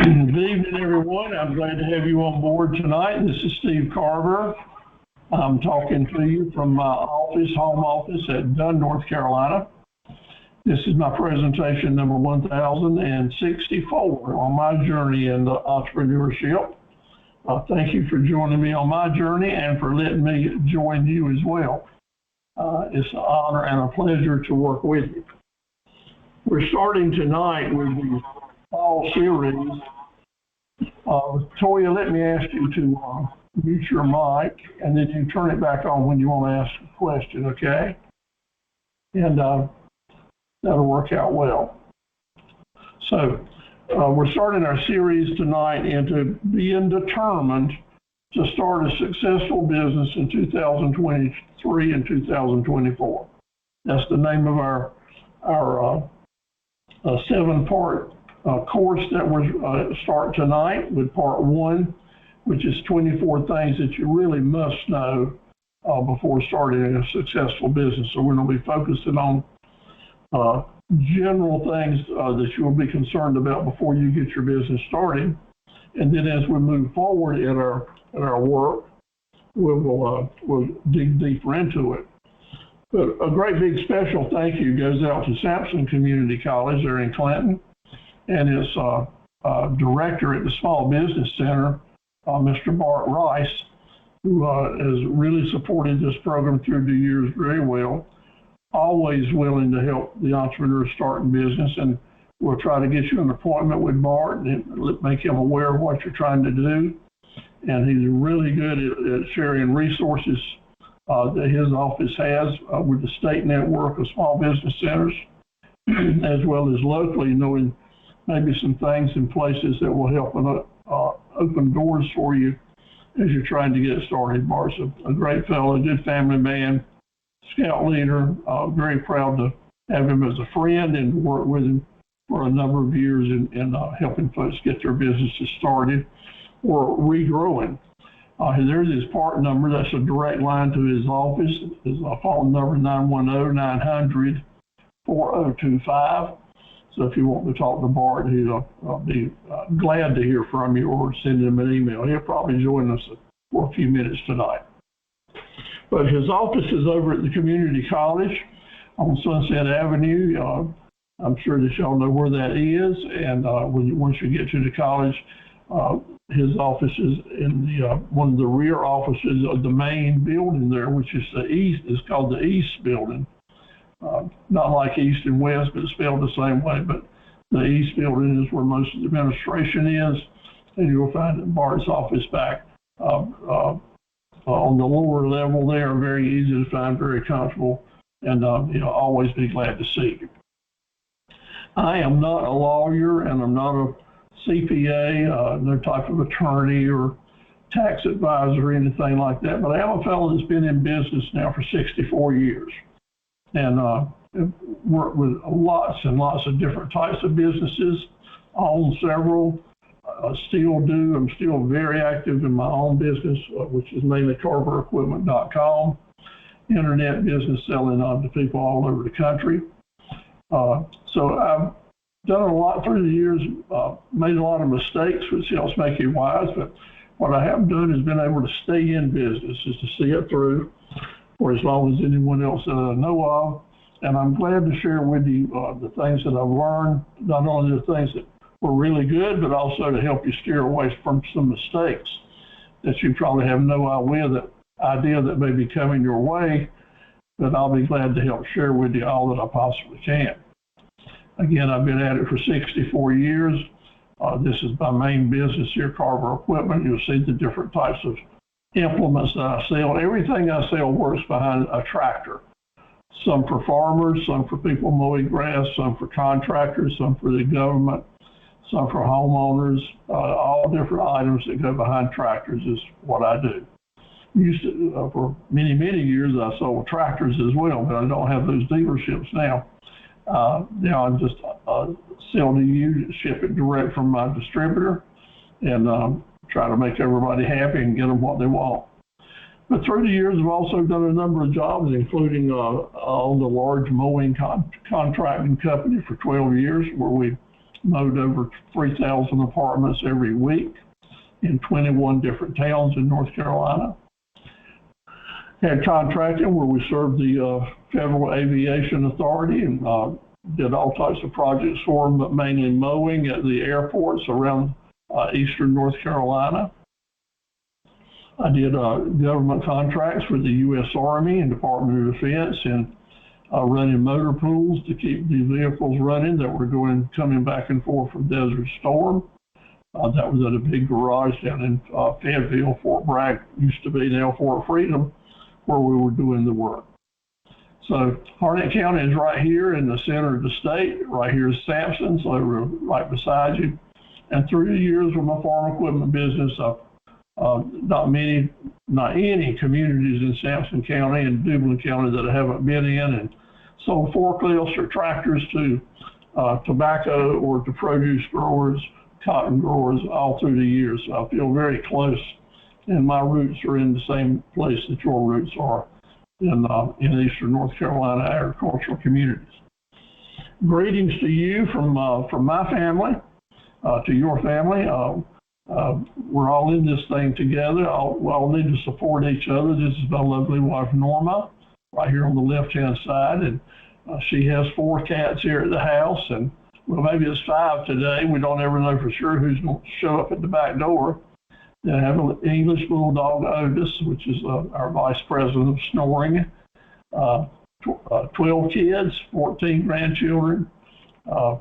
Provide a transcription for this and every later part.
Good evening, everyone. I'm glad to have you on board tonight. This is Steve Carver. I'm talking to you from my home office at Dunn, North Carolina. This is my presentation number 1064 on my journey in the entrepreneurship. Thank you for joining me on my journey and for letting me join you as well. It's an honor and a pleasure to work with you. We're starting tonight with the fall series. Toya, let me ask you to mute your mic, and then you turn it back on when you want to ask a question, okay? And that'll work out well. So we're starting our series tonight into being determined to start a successful business in 2023 and 2024. That's the name of our 7-part course that we're start tonight with part 1, which is 24 things that you really must know before starting a successful business. So we're going to be focusing on general things that you'll be concerned about before you get your business started. And then as we move forward in our work, we'll dig deeper into it. But a great big special thank you goes out to Sampson Community College there in Clinton, and its director at the Small Business Center, Mr. Bart Rice, who has really supported this program through the years very well, always willing to help the entrepreneur starting business. And we'll try to get you an appointment with Bart and make him aware of what you're trying to do. And he's really good at sharing resources that his office has with the state network of small business centers, as well as locally, knowing maybe some things in places that will help open doors for you as you're trying to get started. Bart's a great fellow, good family man, scout leader. Very proud to have him as a friend and work with him for a number of years in helping folks get their businesses started or regrowing. There's his part number. That's a direct line to his office. His phone number 910-900-4025. So if you want to talk to Bart, he'll be glad to hear from you, or send him an email. He'll probably join us for a few minutes tonight. But his office is over at the community college on Sunset Avenue. I'm sure that y'all know where that is. And once you get to the college, his office is in one of the rear offices of the main building there, which is the east. It's called the East Building. Not like East and West, but spelled the same way. But the East Building is where most of the administration is, and you'll find Bart's office back on the lower level there. Very easy to find, very comfortable, and always be glad to see you. I am not a lawyer, and I'm not a CPA, no type of attorney or tax advisor or anything like that, but I am a fellow that's been in business now for 64 years and worked with lots and lots of different types of businesses, own several, still do. I'm still very active in my own business, which is mainly carverequipment.com, internet business selling to people all over the country. So I've done a lot through the years, made a lot of mistakes, which helps make you wise, but what I have done is been able to stay in business, is to see it through for as long as anyone else that I know of. And I'm glad to share with you the things that I've learned, not only the things that were really good, but also to help you steer away from some mistakes that you probably have no idea that may be coming your way, but I'll be glad to help share with you all that I possibly can. Again, I've been at it for 64 years. This is my main business here, Carver Equipment. You'll see the different types of implements that I sell. Everything I sell works behind a tractor. Some for farmers, some for people mowing grass, some for contractors, some for the government, some for homeowners. All different items that go behind tractors is what I do. Used to, for many, many years, I sold tractors as well, but I don't have those dealerships now. Now I just sell to you, ship it direct from my distributor, and try to make everybody happy and get them what they want. But through the years, I've also done a number of jobs, including on the large mowing contracting company for 12 years, where we mowed over 3,000 apartments every week in 21 different towns in North Carolina. Had contracting where we served the Federal Aviation Authority and did all types of projects for them, but mainly mowing at the airports around eastern North Carolina. I did government contracts for the U.S. Army and Department of Defense and running motor pools to keep the vehicles running that were coming back and forth from Desert Storm. That was at a big garage down in Fayetteville. Fort Bragg used to be, now Fort Freedom, where we were doing the work. So Harnett County is right here in the center of the state. Right here is Sampson, so we're right beside you. And through the years with my farm equipment business, not any communities in Sampson County and Dublin County that I haven't been in, and sold forklifts or tractors to tobacco or to produce growers, cotton growers all through the years. So I feel very close, and my roots are in the same place that your roots are in eastern North Carolina agricultural communities. Greetings to you from my family to your family. We're all in this thing together. We all need to support each other. This is my lovely wife, Norma, right here on the left-hand side. And she has 4 cats here at the house. And well, maybe it's 5 today. We don't ever know for sure who's going to show up at the back door. Then I have an English bulldog, Otis, which is our vice president of snoring. 12 kids, 14 grandchildren,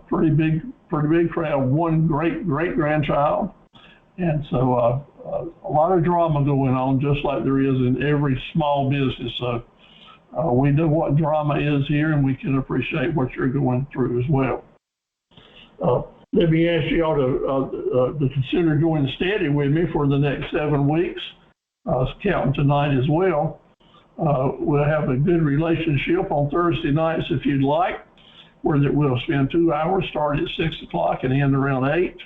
pretty big crowd, 1 great-grandchild. And so a lot of drama going on, just like there is in every small business. So we know what drama is here, and we can appreciate what you're going through as well. Let me ask you all to consider doing steady with me for the next 7 weeks, counting tonight as well. We'll have a good relationship on Thursday nights if you'd like, where we'll spend 2 hours, start at 6 o'clock and end around 8.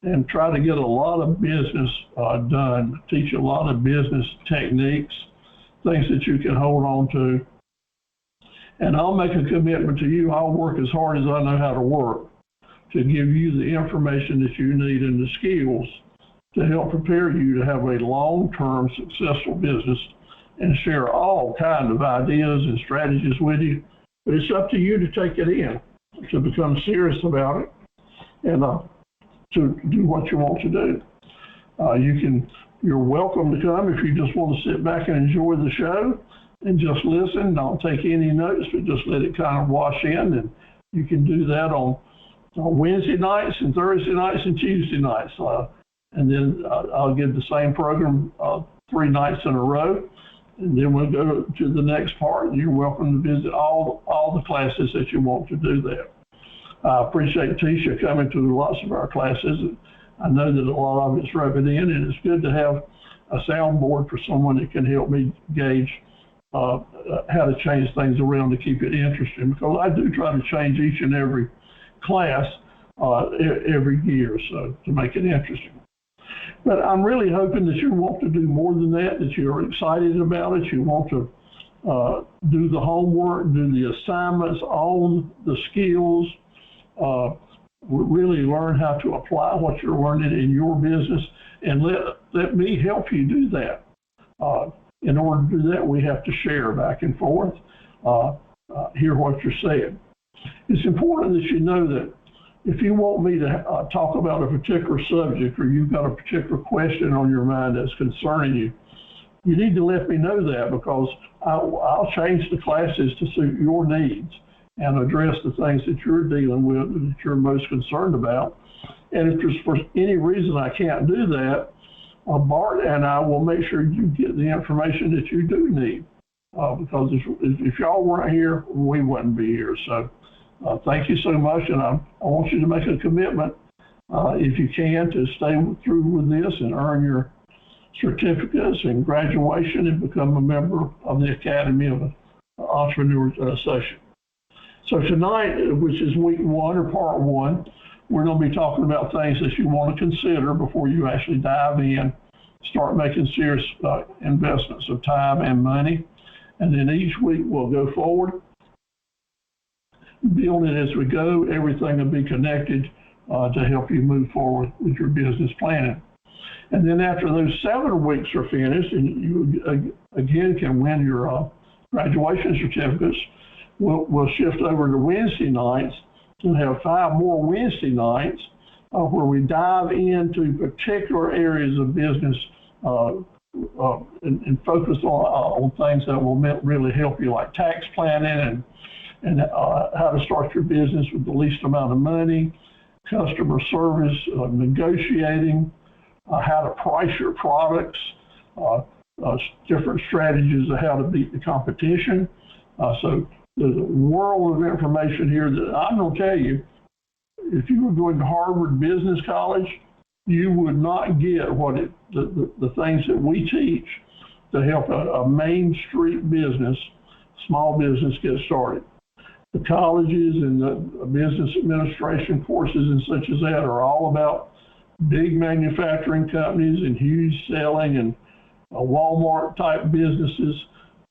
And try to get a lot of business done, teach a lot of business techniques, things that you can hold on to. And I'll make a commitment to you. I'll work as hard as I know how to work to give you the information that you need and the skills to help prepare you to have a long-term successful business and share all kinds of ideas and strategies with you. But it's up to you to take it in, to become serious about it, and to do what you want to do. You're welcome to come if you just want to sit back and enjoy the show and just listen. Don't take any notes, but just let it kind of wash in. And you can do that on Wednesday nights and Thursday nights and Tuesday nights. And then I'll give the same program 3 nights in a row. And then we'll go to the next part. You're welcome to visit all the classes that you want to do there. I appreciate Tisha coming to lots of our classes. I know that a lot of it's rubbing in, and it's good to have a soundboard for someone that can help me gauge how to change things around to keep it interesting, because I do try to change each and every class every year, so to make it interesting. But I'm really hoping that you want to do more than that you're excited about it, you want to do the homework, do the assignments, own the skills, really learn how to apply what you're learning in your business, and let me help you do that. In order to do that, we have to share back and forth, hear what you're saying. It's important that you know that if you want me to talk about a particular subject, or you've got a particular question on your mind that's concerning you, you need to let me know that, because I'll change the classes to suit your needs and address the things that you're dealing with, that you're most concerned about. And if there's for any reason I can't do that, Bart and I will make sure you get the information that you do need, because if y'all weren't here, we wouldn't be here. So thank you so much, and I want you to make a commitment, if you can, to stay through with this and earn your certificates and graduation and become a member of the Academy of Entrepreneurs Associates. So tonight, which is week 1 or part 1, we're going to be talking about things that you want to consider before you actually dive in, start making serious investments of time and money. And then each week we'll go forward, build it as we go. Everything will be connected to help you move forward with your business planning. And then after those 7 weeks are finished, and you again can win your graduation certificates, we'll shift over to Wednesday nights and have 5 more Wednesday nights where we dive into particular areas of business and focus on things that will really help you, like tax planning and how to start your business with the least amount of money, customer service, negotiating, how to price your products, different strategies of how to beat the competition. So there's a world of information here that I'm going to tell you, if you were going to Harvard Business College, you would not get the things that we teach to help a Main Street business, small business, get started. The colleges and the business administration courses and such as that are all about big manufacturing companies and huge selling and Walmart type businesses.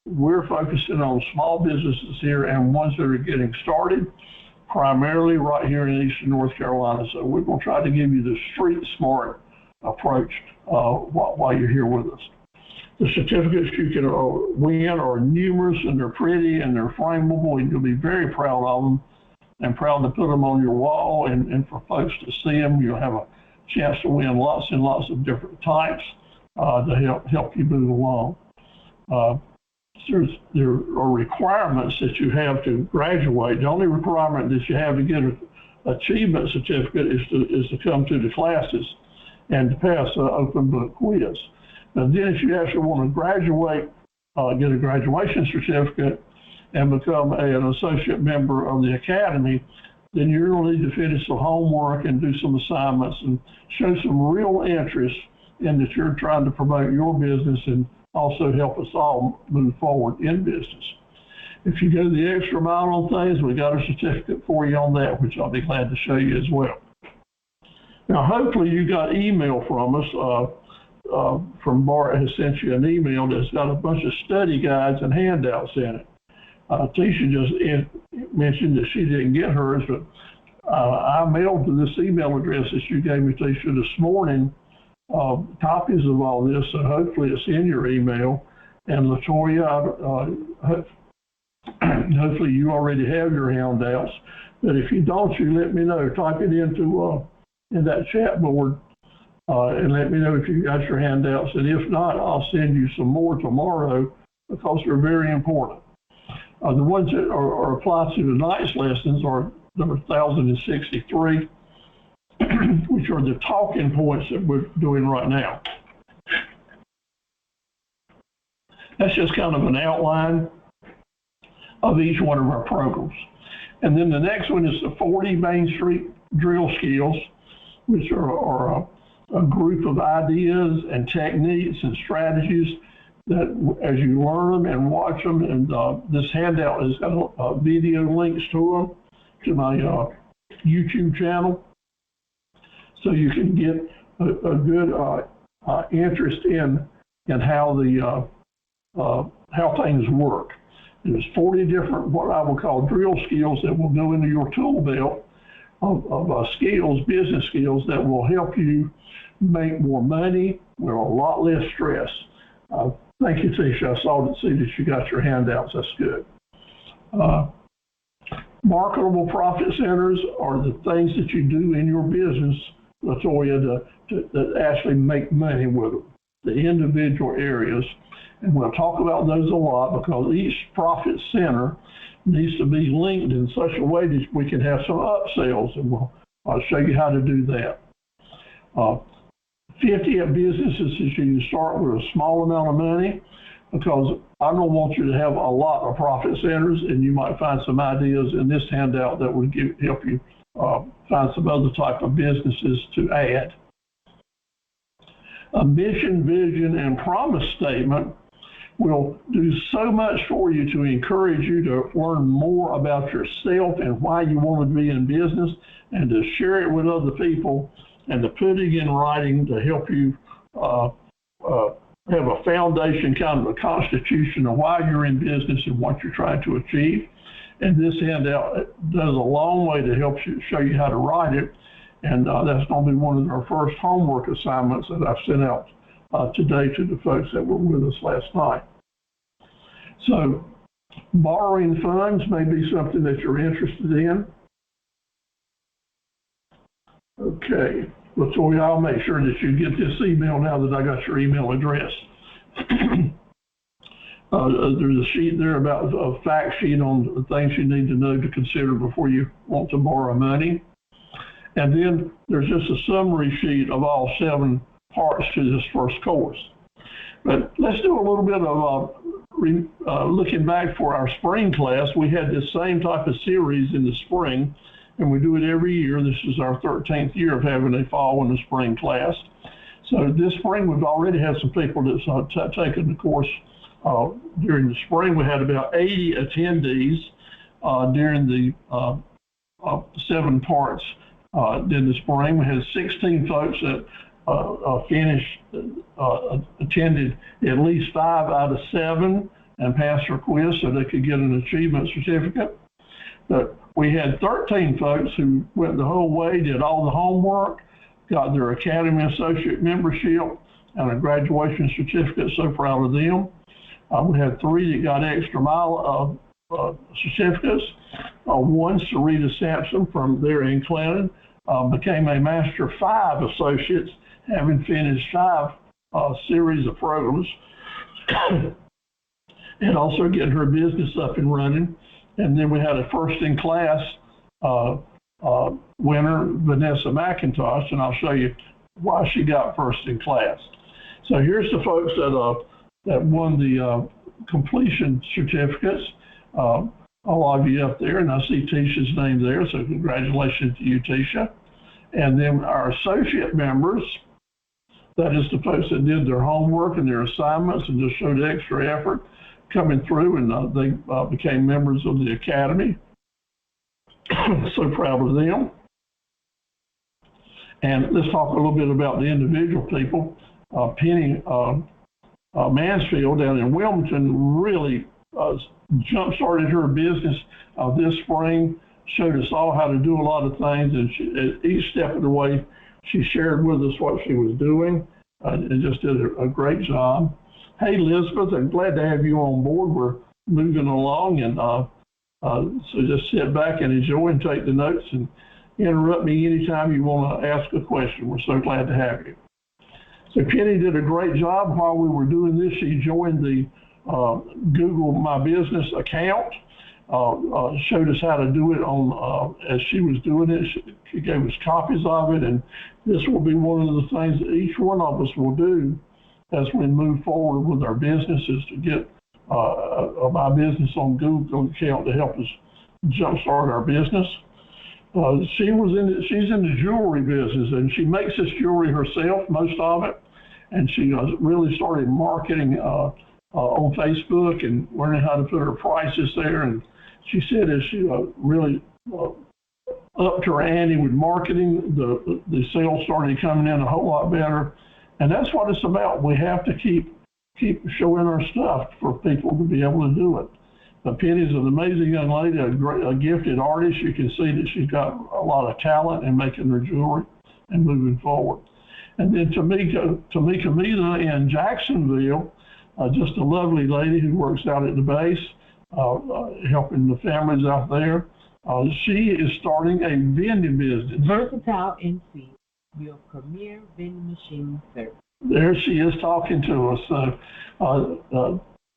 We're focusing on small businesses here and ones that are getting started, primarily right here in Eastern North Carolina. So we're going to try to give you the street smart approach while you're here with us. The certificates you can win are numerous, and they're pretty and they're frameable, and you'll be very proud of them and proud to put them on your wall and for folks to see them. You'll have a chance to win lots and lots of different types to help you move along. There are requirements that you have to graduate. The only requirement that you have to get an achievement certificate is to come to the classes and to pass an open book quiz. Now then, if you actually want to graduate, get a graduation certificate and become an associate member of the academy, then you're going to need to finish some homework and do some assignments and show some real interest in that you're trying to promote your business and also help us all move forward in business. If you go the extra mile on things, we got a certificate for you on that, which I'll be glad to show you as well. Now, hopefully you got email from us. From Bart has sent you an email that's got a bunch of study guides and handouts in it. Tisha just mentioned that she didn't get hers, but I mailed to this email address that you gave me, Tisha, this morning, copies of all this, so hopefully it's in your email. And LaToya, hopefully you already have your handouts, but if you don't, you let me know. Type it into in that chat board and let me know if you got your handouts, and if not, I'll send you some more tomorrow because they're very important. The ones that are applied to tonight's lessons are number 1063, which are the talking points that we're doing right now. That's just kind of an outline of each one of our programs. And then the next one is the 40 Main Street drill skills, which are a group of ideas and techniques and strategies that as you learn them and watch them, and this handout has got video links to them, to my YouTube channel, so you can get a good interest in how how things work. There's 40 different what I would call drill skills that will go into your tool belt of skills, business skills that will help you make more money with a lot less stress. Thank you, Tisha. I see that you got your handouts. That's good. Marketable profit centers are the things that you do in your business, LaToya, that actually make money with them, the individual areas. And we'll talk about those a lot because each profit center needs to be linked in such a way that we can have some upsells, and I'll show you how to do that. 50 businesses is you can start with a small amount of money, because I don't want you to have a lot of profit centers, and you might find some ideas in this handout that would help you find some other type of businesses to add. A mission, vision, and promise statement will do so much for you to encourage you to learn more about yourself and why you want to be in business, and to share it with other people, and to put it in writing to help you have a foundation, kind of a constitution of why you're in business and what you're trying to achieve. And this handout does a long way to help you, show you how to write it. And that's going to be one of our first homework assignments that I've sent out today to the folks that were with us last night. So borrowing funds may be something that you're interested in. Okay, so I'll make sure that you get this email now that I got your email address. There's a sheet there about a fact sheet on the things you need to know to consider before you want to borrow money. And then there's just a summary sheet of all 7 parts to this first course. But let's do a little bit of looking back for our spring class. We had this same type of series in the spring, and we do it every year. This is our 13th year of having a fall and a spring class. So this spring, we've already had some people that's taken the course during the spring. We had about 80 attendees during the 7 parts. In the spring, we had 16 folks that attended at least 5 out of 7 and passed their quiz so they could get an achievement certificate. But we had 13 folks who went the whole way, did all the homework, got their Academy Associate membership and a graduation certificate. So proud of them. We had 3 that got extra mile certificates. One, Sarita Sampson from there in Clinton, became a Master 5 Associates, having finished 5 series of programs, and also getting her business up and running. And then we had a first in class winner, Vanessa McIntosh, and I'll show you why she got first in class. So here's the folks that won the completion certificates. All of you up there, and I see Tisha's name there, so congratulations to you, Tisha. And then our associate members, that is the folks that did their homework and their assignments and just showed extra effort coming through, and they became members of the Academy. So proud of them. And let's talk a little bit about the individual people. Penny Mansfield down in Wilmington really jump-started her business this spring, showed us all how to do a lot of things, and at each step of the way, she shared with us what she was doing and just did a great job. Hey, Elizabeth, I'm glad to have you on board. We're moving along, and so just sit back and enjoy and take the notes and interrupt me anytime you want to ask a question. We're so glad to have you. So Penny did a great job while we were doing this. She joined the Google My Business account, showed us how to do it on as she was doing it. She gave us copies of it, and this will be one of the things that each one of us will do as we move forward with our businesses to get My Business on Google account to help us jumpstart our business. She's in the jewelry business, and she makes this jewelry herself, most of it, and she really started marketing on Facebook and learning how to put her prices there. And she said as she really upped her ante with marketing, the sales started coming in a whole lot better. And that's what it's about. We have to keep showing our stuff for people to be able to do it. Penny's an amazing young lady, a gifted artist. You can see that she's got a lot of talent in making her jewelry and moving forward. And then Tamika Mita in Jacksonville, just a lovely lady who works out at the base, helping the families out there. She is starting a vending business. Versatile NC, your premier vending machine service. There she is talking to us. So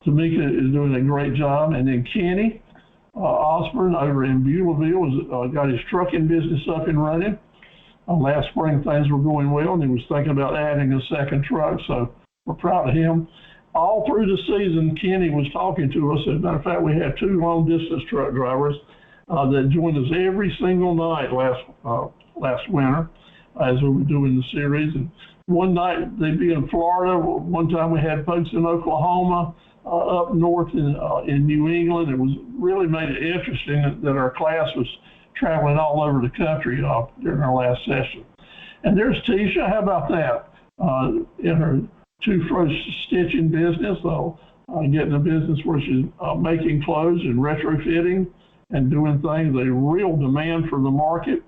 Tamika is doing a great job. And then Kenny Osborne over in Beulaville has got his trucking business up and running. Last spring things were going well, and he was thinking about adding a second truck, so we're proud of him. All through the season, Kenny was talking to us. As a matter of fact, we had 2 long-distance truck drivers that joined us every single night last winter as we were doing the series. And one night they'd be in Florida. One time we had folks in Oklahoma, up north in New England. It was really made it interesting that our class was traveling all over the country during our last session. And there's Tisha. How about that? In her 2 stitching business, getting a business where she's making clothes and retrofitting and doing things, a real demand for the market.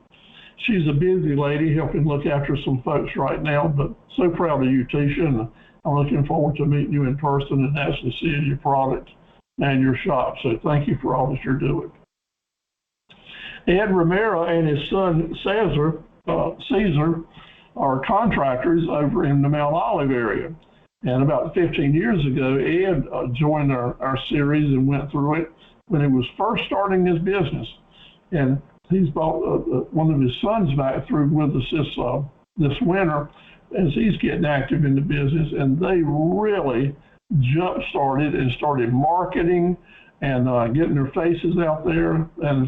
she's a busy lady helping look after some folks right now, but so proud of you, Tisha, and I'm looking forward to meeting you in person and actually seeing your product and your shop. So thank you for all that you're doing. Ed Romero and his son Caesar are contractors over in the Mount Olive area. And about 15 years ago, Ed joined our series and went through it when he was first starting his business. And he's brought one of his sons back through with us this winter as he's getting active in the business. And they really jump-started and started marketing and getting their faces out there and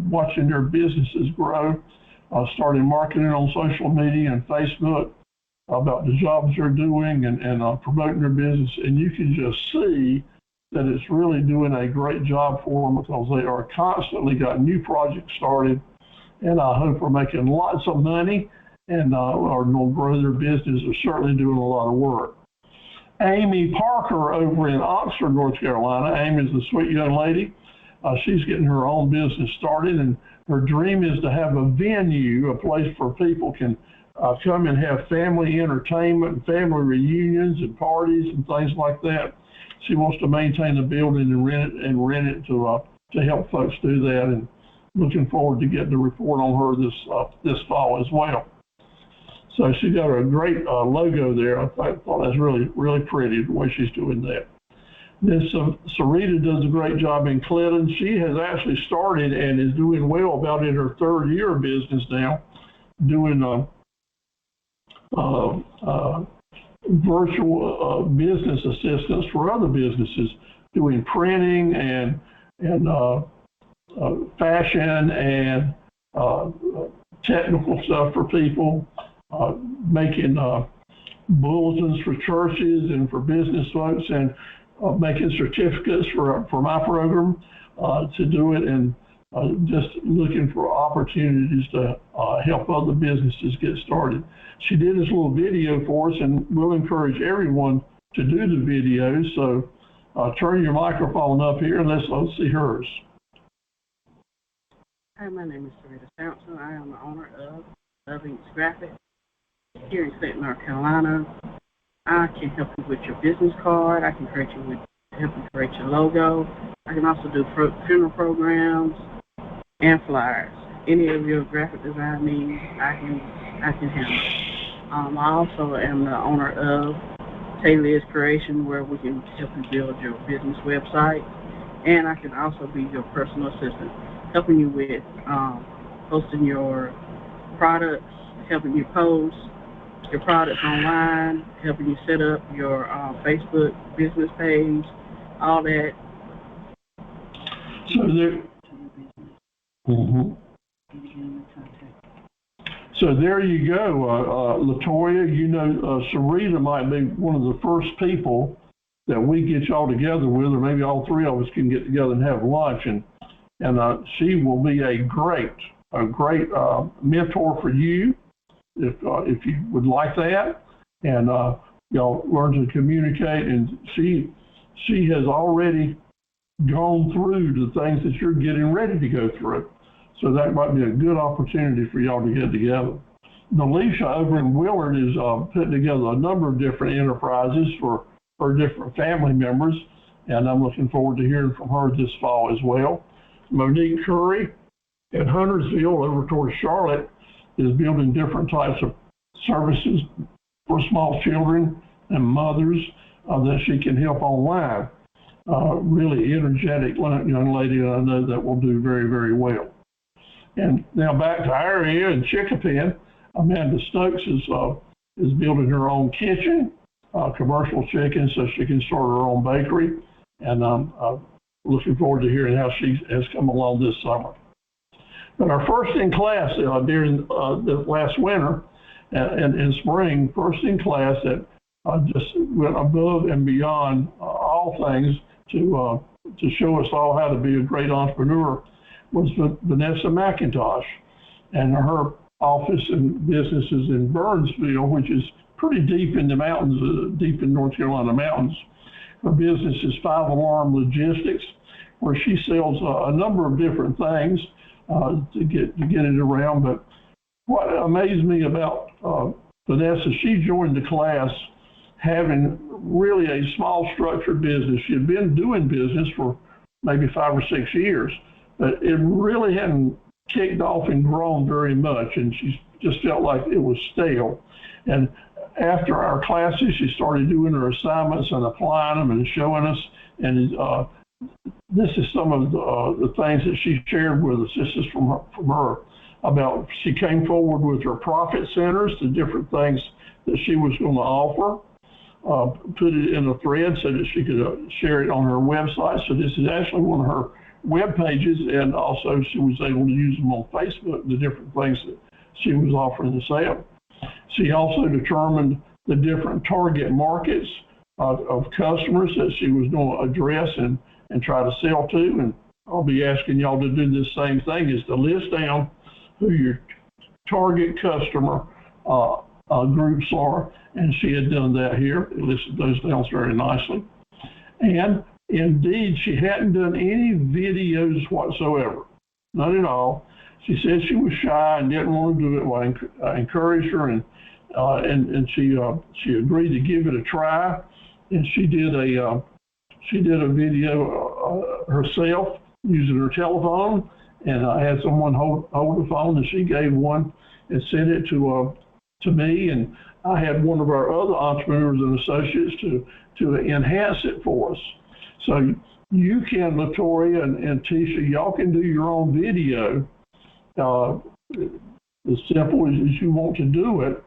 watching their businesses grow. Started marketing on social media and Facebook about the jobs they're doing and promoting their business. And you can just see that it's really doing a great job for them because they are constantly got new projects started. And I hope we're making lots of money and are going to grow their business. They're certainly doing a lot of work. Amy Parker over in Oxford, North Carolina. Amy is a sweet young lady. She's getting her own business started, and her dream is to have a venue, a place where people can come and have family entertainment and family reunions and parties and things like that. She wants to maintain the building and rent it to help folks do that, and looking forward to getting the report on her this fall as well. So she got a great logo there. I thought that was really, really pretty the way she's doing that. Then Sarita does a great job in Clinton. She has actually started and is doing well, about in her third year of business now, doing virtual business assistance for other businesses, doing printing and fashion and technical stuff for people, making bulletins for churches and for business folks, and making certificates for my program to do it, and just looking for opportunities to help other businesses get started. She did this little video for us, and we'll encourage everyone to do the video. So turn your microphone up here and let's see hers. Hi, my name is Sarita Sampson. I am the owner of Loving Graphics here in Clinton, North Carolina. I can help you with your business card. I can help you create your logo. I can also do funeral programs and flyers. Any of your graphic design needs, I can handle. I also am the owner of Taylor's Creation, where we can help you build your business website, and I can also be your personal assistant, helping you with posting your products, helping you post your products online, helping you set up your Facebook business page, all that. So there, So there you go, Latoya. You know, Sarita might be one of the first people that we get y'all together with, or maybe all three of us can get together and have lunch, and she will be a great mentor for you if you would like that, and y'all learn to communicate. And she has already gone through the things that you're getting ready to go through, so that might be a good opportunity for y'all to get together. Alicia over in Willard is putting together a number of different enterprises for her different family members, and I'm looking forward to hearing from her this fall as well. Monique Curry at Huntersville over towards Charlotte is building different types of services for small children and mothers that she can help online. Really energetic young lady, and I know that will do very, very well. And now back to our area in Chicopee, Amanda Stokes is building her own kitchen, commercial chicken, so she can start her own bakery. And I'm looking forward to hearing how she has come along this summer. But our first in class during the last winter and in spring, first in class that just went above and beyond all things to show us all how to be a great entrepreneur was Vanessa McIntosh, and her office and businesses in Burnsville, which is pretty deep in the mountains, deep in North Carolina mountains. Her business is 5 Alarm Logistics, where she sells a number of different things to get it around, but what amazed me about Vanessa, she joined the class having really a small structured business. She had been doing business for maybe 5 or 6 years, but it really hadn't kicked off and grown very much, and she just felt like it was stale. And after our classes, she started doing her assignments and applying them and showing us. And this is some of the things that she shared with us. This is from her about she came forward with her profit centers, the different things that she was going to offer, put it in a thread so that she could share it on her website. So this is actually one of her web pages, and also she was able to use them on Facebook, the different things that she was offering to sell. She also determined the different target markets of customers that she was going to address and try to sell to. And I'll be asking y'all to do this same thing, is to list down who your target customer groups are. And she had done that here. It listed those down very nicely. And indeed, she hadn't done any videos whatsoever, not at all. She said she was shy and didn't want to do it. Well, I encouraged her, and she agreed to give it a try. And she did a video herself using her telephone, and I had someone hold the phone, and she gave one and sent it to me, and I had one of our other entrepreneurs and associates to enhance it for us. So you can, Latoya and Tisha, y'all can do your own video, as simple as you want to do it,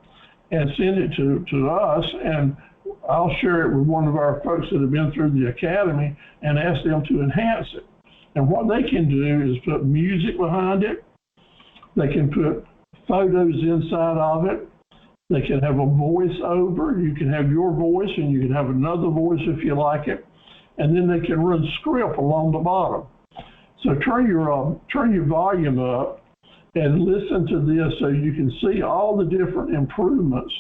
and send it to us, and I'll share it with one of our folks that have been through the academy and ask them to enhance it. And what they can do is put music behind it. They can put photos inside of it. They can have a voice over. You can have your voice, and you can have another voice if you like it. And then they can run script along the bottom. So turn your volume up and listen to this so you can see all the different improvements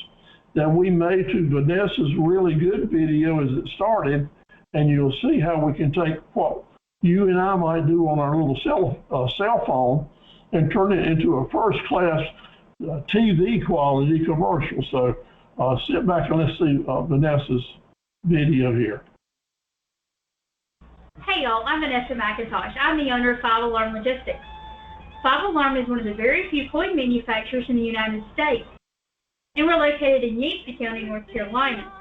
that we made to Vanessa's really good video as it started, and you'll see how we can take what you and I might do on our little cell phone and turn it into a first-class TV quality commercial. So sit back and let's see Vanessa's video here. Hey y'all, I'm Vanessa McIntosh. I'm the owner of 5 Alarm Logistics. 5 Alarm is one of the very few coin manufacturers in the United States, and we're located in Yates County, North Carolina.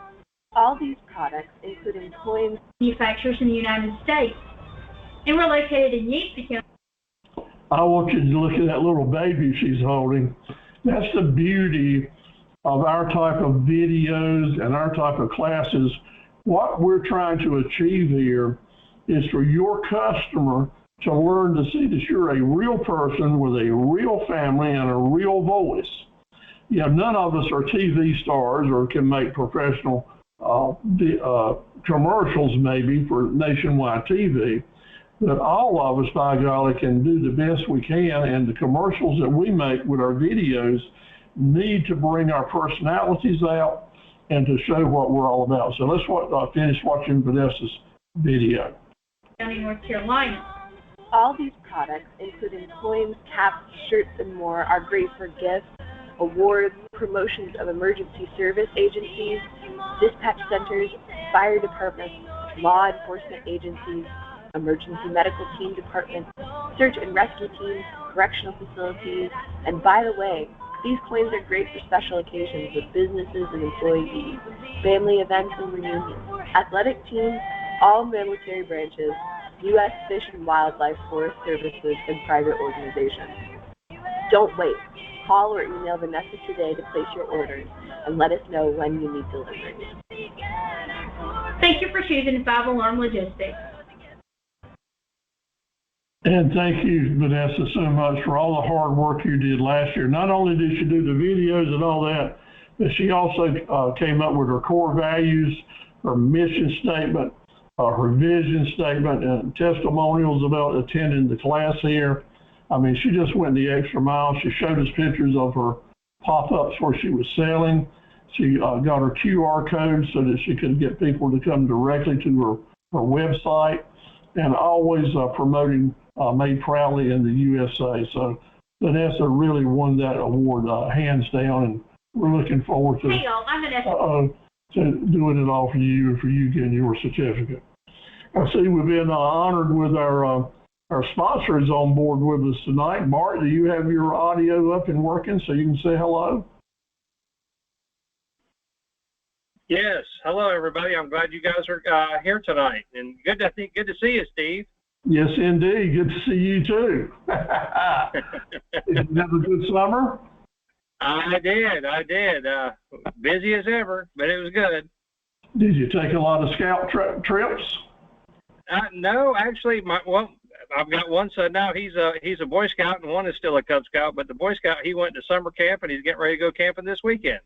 All these products, including coins, manufacturers in the United States, and we're located in Yates County. I want you to look at that little baby she's holding. That's the beauty of our type of videos and our type of classes. What we're trying to achieve here is for your customer to learn to see that you're a real person with a real family and a real voice. You know, none of us are TV stars or can make professional commercials maybe for nationwide TV, but all of us, by golly, can do the best we can, and the commercials that we make with our videos need to bring our personalities out and to show what we're all about. So let's finish watching Vanessa's video. County, North Carolina. All these products, including coins, caps, shirts, and more, are great for gifts, awards, promotions of emergency service agencies, dispatch centers, fire departments, law enforcement agencies, emergency medical team departments, search and rescue teams, correctional facilities, and by the way, these coins are great for special occasions with businesses and employees, family events and reunions, athletic teams, all military branches, U.S. Fish and Wildlife, Forest Services, and private organizations. Don't wait. Call or email Vanessa today to place your orders and let us know when you need delivery. Thank you for choosing 5 Alarm Logistics. And thank you, Vanessa, so much for all the hard work you did last year. Not only did she do the videos and all that, but she also came up with her core values, her mission statement, her vision statement, and testimonials about attending the class here. I mean, she just went the extra mile. She showed us pictures of her pop-ups where she was selling. She got her QR code so that she could get people to come directly to her website, and always promoting Made Proudly in the USA. So Vanessa really won that award hands down, and we're looking forward to Hey, y'all, I'm Vanessa. to doing it all for you and for you getting your certificate. I see we've been honored with our sponsors on board with us tonight. Bart, do you have your audio up and working so you can say hello? Yes. Hello, everybody. I'm glad you guys are here tonight, and good to see you, Steve. Yes, indeed. Good to see you too. Did you have a good summer? I did. Busy as ever, but it was good. Did you take a lot of scout trips? No, actually, I've got one son now. He's a Boy Scout, and one is still a Cub Scout. But the Boy Scout, he went to summer camp, and he's getting ready to go camping this weekend.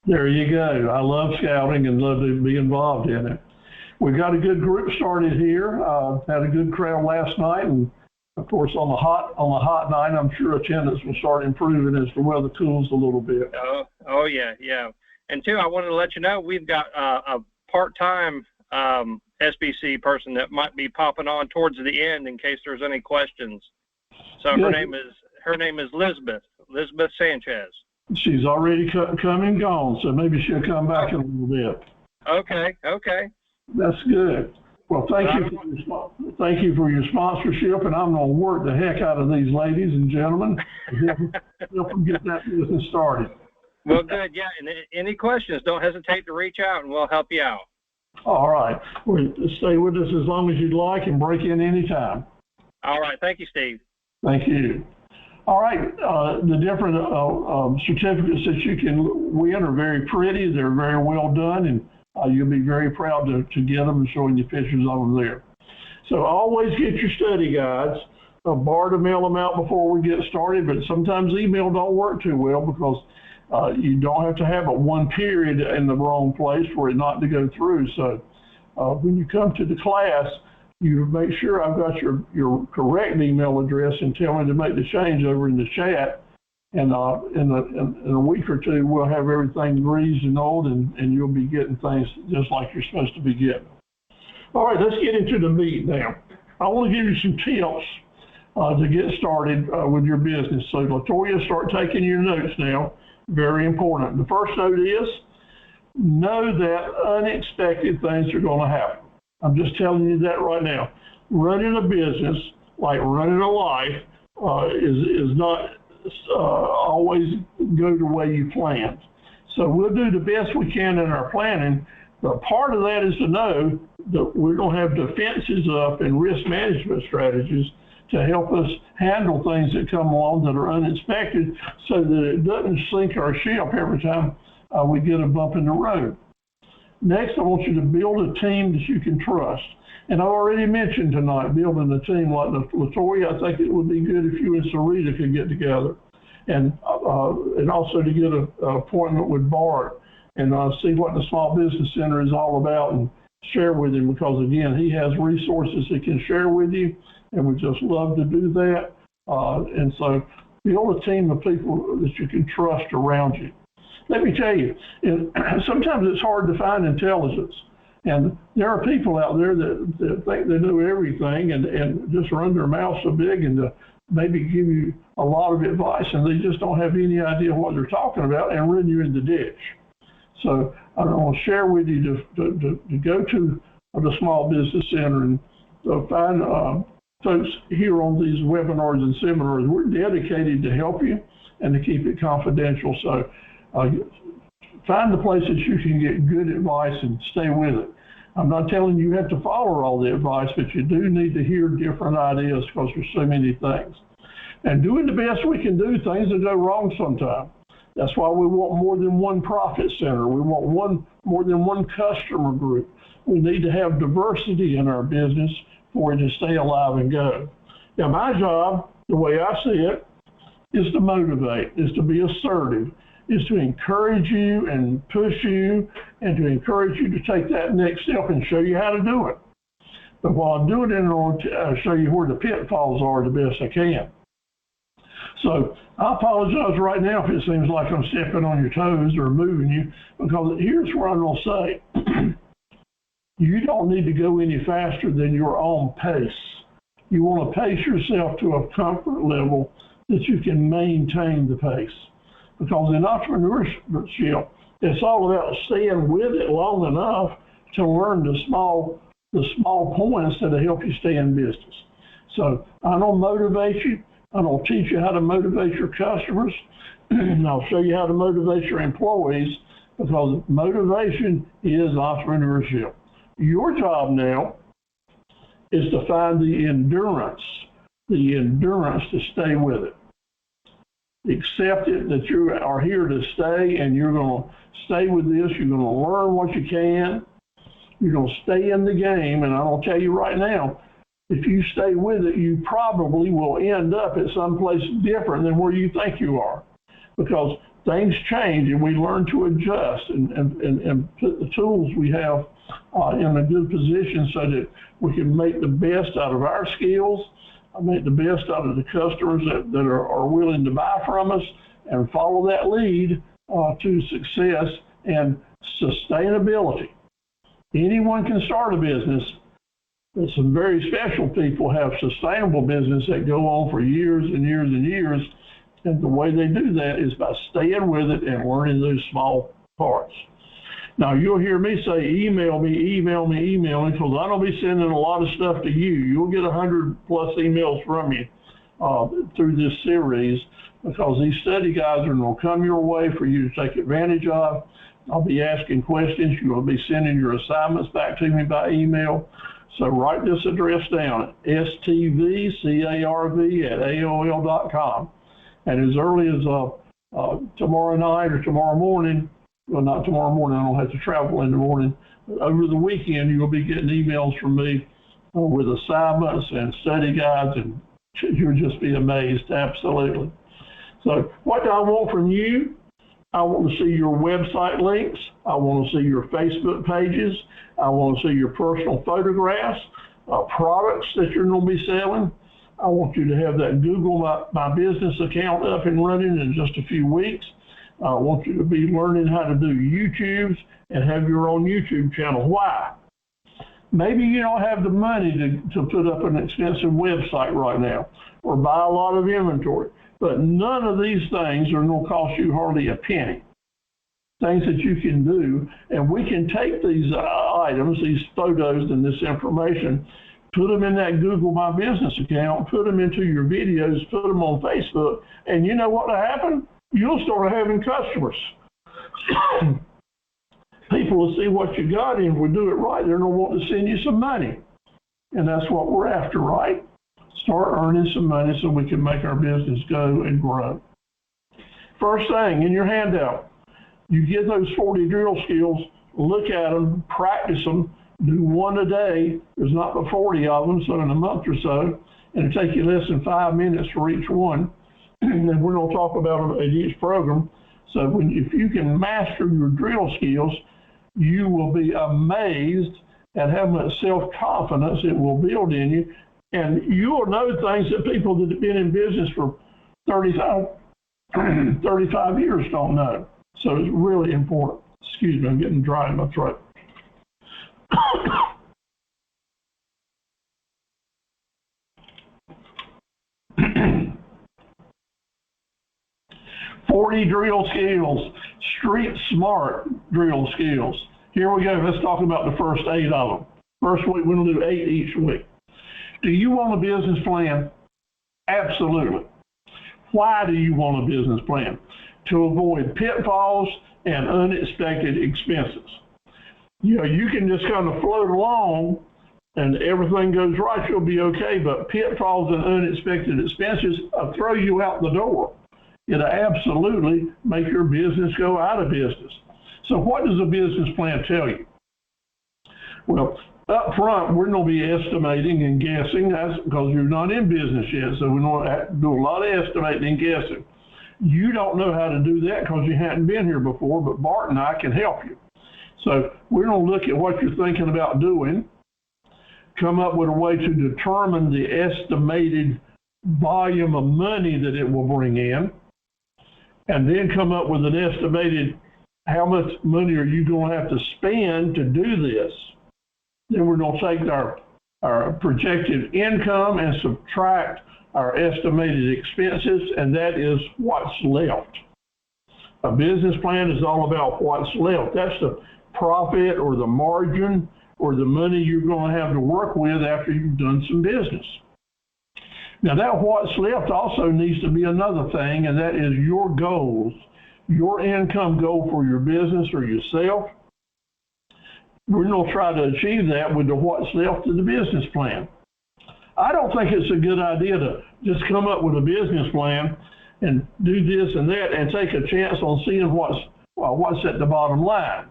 There you go. I love scouting and love to be involved in it. We got a good group started here. Had a good crowd last night, and of course on the hot night, I'm sure attendance will start improving as the weather cools a little bit. Oh yeah. And two, I wanted to let you know we've got a part-time SBC person that might be popping on towards the end in case there's any questions. So Good. her name is Elizabeth Sanchez. She's already come and gone, so maybe she'll come back in a little bit. Okay. That's good. Well, thank you for your sponsorship, and I'm going to work the heck out of these ladies and gentlemen to help them get that business started. Well, good. Yeah, and any questions, don't hesitate to reach out, and we'll help you out. All right. Well, stay with us as long as you'd like and break in anytime. All right. Thank you, Steve. Thank you. All right. The different certificates that you can win are very pretty. They're very well done, and you'll be very proud to get them and showing you pictures of them there. So always get your study guides. Bar to mail them out before we get started, but sometimes email don't work too well because you don't have to have it one period in the wrong place for it not to go through. So when you come to the class, you make sure I've got your correct email address and tell me to make the change over in the chat. And in a week or two, we'll have everything greased and oiled, and you'll be getting things just like you're supposed to be getting. All right, let's get into the meat now. I want to give you some tips to get started with your business. So Latoya, start taking your notes now. Very important. The first note is, know that unexpected things are going to happen. I'm just telling you that right now. Running a business, like running a life, is not always go the way you planned. So we'll do the best we can in our planning, but part of that is to know that we're going to have defenses up and risk management strategies to help us handle things that come along that are unexpected so that it doesn't sink our ship every time we get a bump in the road. Next, I want you to build a team that you can trust. And I already mentioned tonight, building a team like Latoya. I think it would be good if you and Sarita could get together and also to get an appointment with Bart and see what the Small Business Center is all about and share with him, because again, he has resources he can share with you, and we just love to do that. And so build a team of people that you can trust around you. Let me tell you, sometimes it's hard to find intelligence. And there are people out there that think they know everything and just run their mouth so big and maybe give you a lot of advice, and they just don't have any idea what they're talking about and run you in the ditch. So I want to share with you to go to the Small Business Center and find folks here on these webinars and seminars. We're dedicated to help you and to keep it confidential. So find the places you can get good advice and stay with it. I'm not telling you have to follow all the advice, but you do need to hear different ideas because there's so many things. And doing the best we can do, things will go wrong sometimes. That's why we want more than one profit center. We want more than one customer group. We need to have diversity in our business for it to stay alive and go. Now, my job, the way I see it, is to motivate, is to be assertive, is to encourage you and push you and to encourage you to take that next step and show you how to do it. But while I'm doing it, I'll show you where the pitfalls are the best I can. So I apologize right now if it seems like I'm stepping on your toes or moving you, because here's what I'm going to say. You don't need to go any faster than your own pace. You want to pace yourself to a comfort level that you can maintain the pace. Because in entrepreneurship, it's all about staying with it long enough to learn the small points that'll help you stay in business. So I don't motivate you. I don't teach you how to motivate your customers. And I'll show you how to motivate your employees, because motivation is entrepreneurship. Your job now is to find the endurance to stay with it. Accept it that you are here to stay, and you're going to stay with this. You're going to learn what you can. You're going to stay in the game, and I'm going to tell you right now, if you stay with it, you probably will end up at some place different than where you think you are, because things change and we learn to adjust and put the tools we have in a good position so that we can make the best out of our skills, make the best out of the customers that are willing to buy from us, and follow that lead to success and sustainability. Anyone can start a business, but some very special people have sustainable business that go on for years and years and years. And the way they do that is by staying with it and learning those small parts. Now, you'll hear me say, email me, because I don't be sending a lot of stuff to you. You'll get 100+ emails from me through this series, because these study guides are going to come your way for you to take advantage of. I'll be asking questions. You'll be sending your assignments back to me by email. So write this address down, stvcarv@aol.com. And as early as tomorrow night or tomorrow morning, well, not tomorrow morning, I don't have to travel in the morning, but over the weekend, you'll be getting emails from me with assignments and study guides, and you'll just be amazed, absolutely. So what do I want from you? I want to see your website links. I want to see your Facebook pages. I want to see your personal photographs, products that you're going to be selling. I want you to have that Google My Business account up and running in just a few weeks. I want you to be learning how to do YouTubes and have your own YouTube channel. Why? Maybe you don't have the money to put up an expensive website right now or buy a lot of inventory, but none of these things are going to cost you hardly a penny. Things that you can do, and we can take these items, these photos and this information, put them in that Google My Business account, put them into your videos, put them on Facebook, and you know what will happen? You'll start having customers. People will see what you got, and if we do it right, they're going to want to send you some money. And that's what we're after, right? Start earning some money so we can make our business go and grow. First thing in your handout, you get those 40 drill skills, look at them, practice them, do one a day. There's not but 40 of them, so in a month or so, and it'll take you less than 5 minutes for each one. And we're going to talk about them at each program. So if you can master your drill skills, you will be amazed at how much self-confidence it will build in you. And you will know things that people that have been in business for 35 years don't know. So it's really important. Excuse me, I'm getting dry in my throat. 40 drill skills, street smart drill skills. Here we go. Let's talk about the first 8 of them. First week, we're going to do 8 each week. Do you want a business plan? Absolutely. Why do you want a business plan? To avoid pitfalls and unexpected expenses. You know, you can just kind of float along and everything goes right, you'll be okay, but pitfalls and unexpected expenses throw you out the door. It'll absolutely make your business go out of business. So what does a business plan tell you? Well, up front, we're going to be estimating and guessing. That's because you're not in business yet, so we're going to do a lot of estimating and guessing. You don't know how to do that because you hadn't been here before, but Bart and I can help you. So we're going to look at what you're thinking about doing, come up with a way to determine the estimated volume of money that it will bring in, and then come up with an estimated how much money are you going to have to spend to do this. Then we're going to take our our projected income and subtract our estimated expenses, and that is what's left. A business plan is all about what's left. That's the profit or the margin or the money you're going to have to work with after you've done some business. Now that what's left also needs to be another thing, and that is your goals, your income goal for your business or yourself. We're going to try to achieve that with the what's left of the business plan. I don't think it's a good idea to just come up with a business plan and do this and that and take a chance on seeing what's at the bottom line.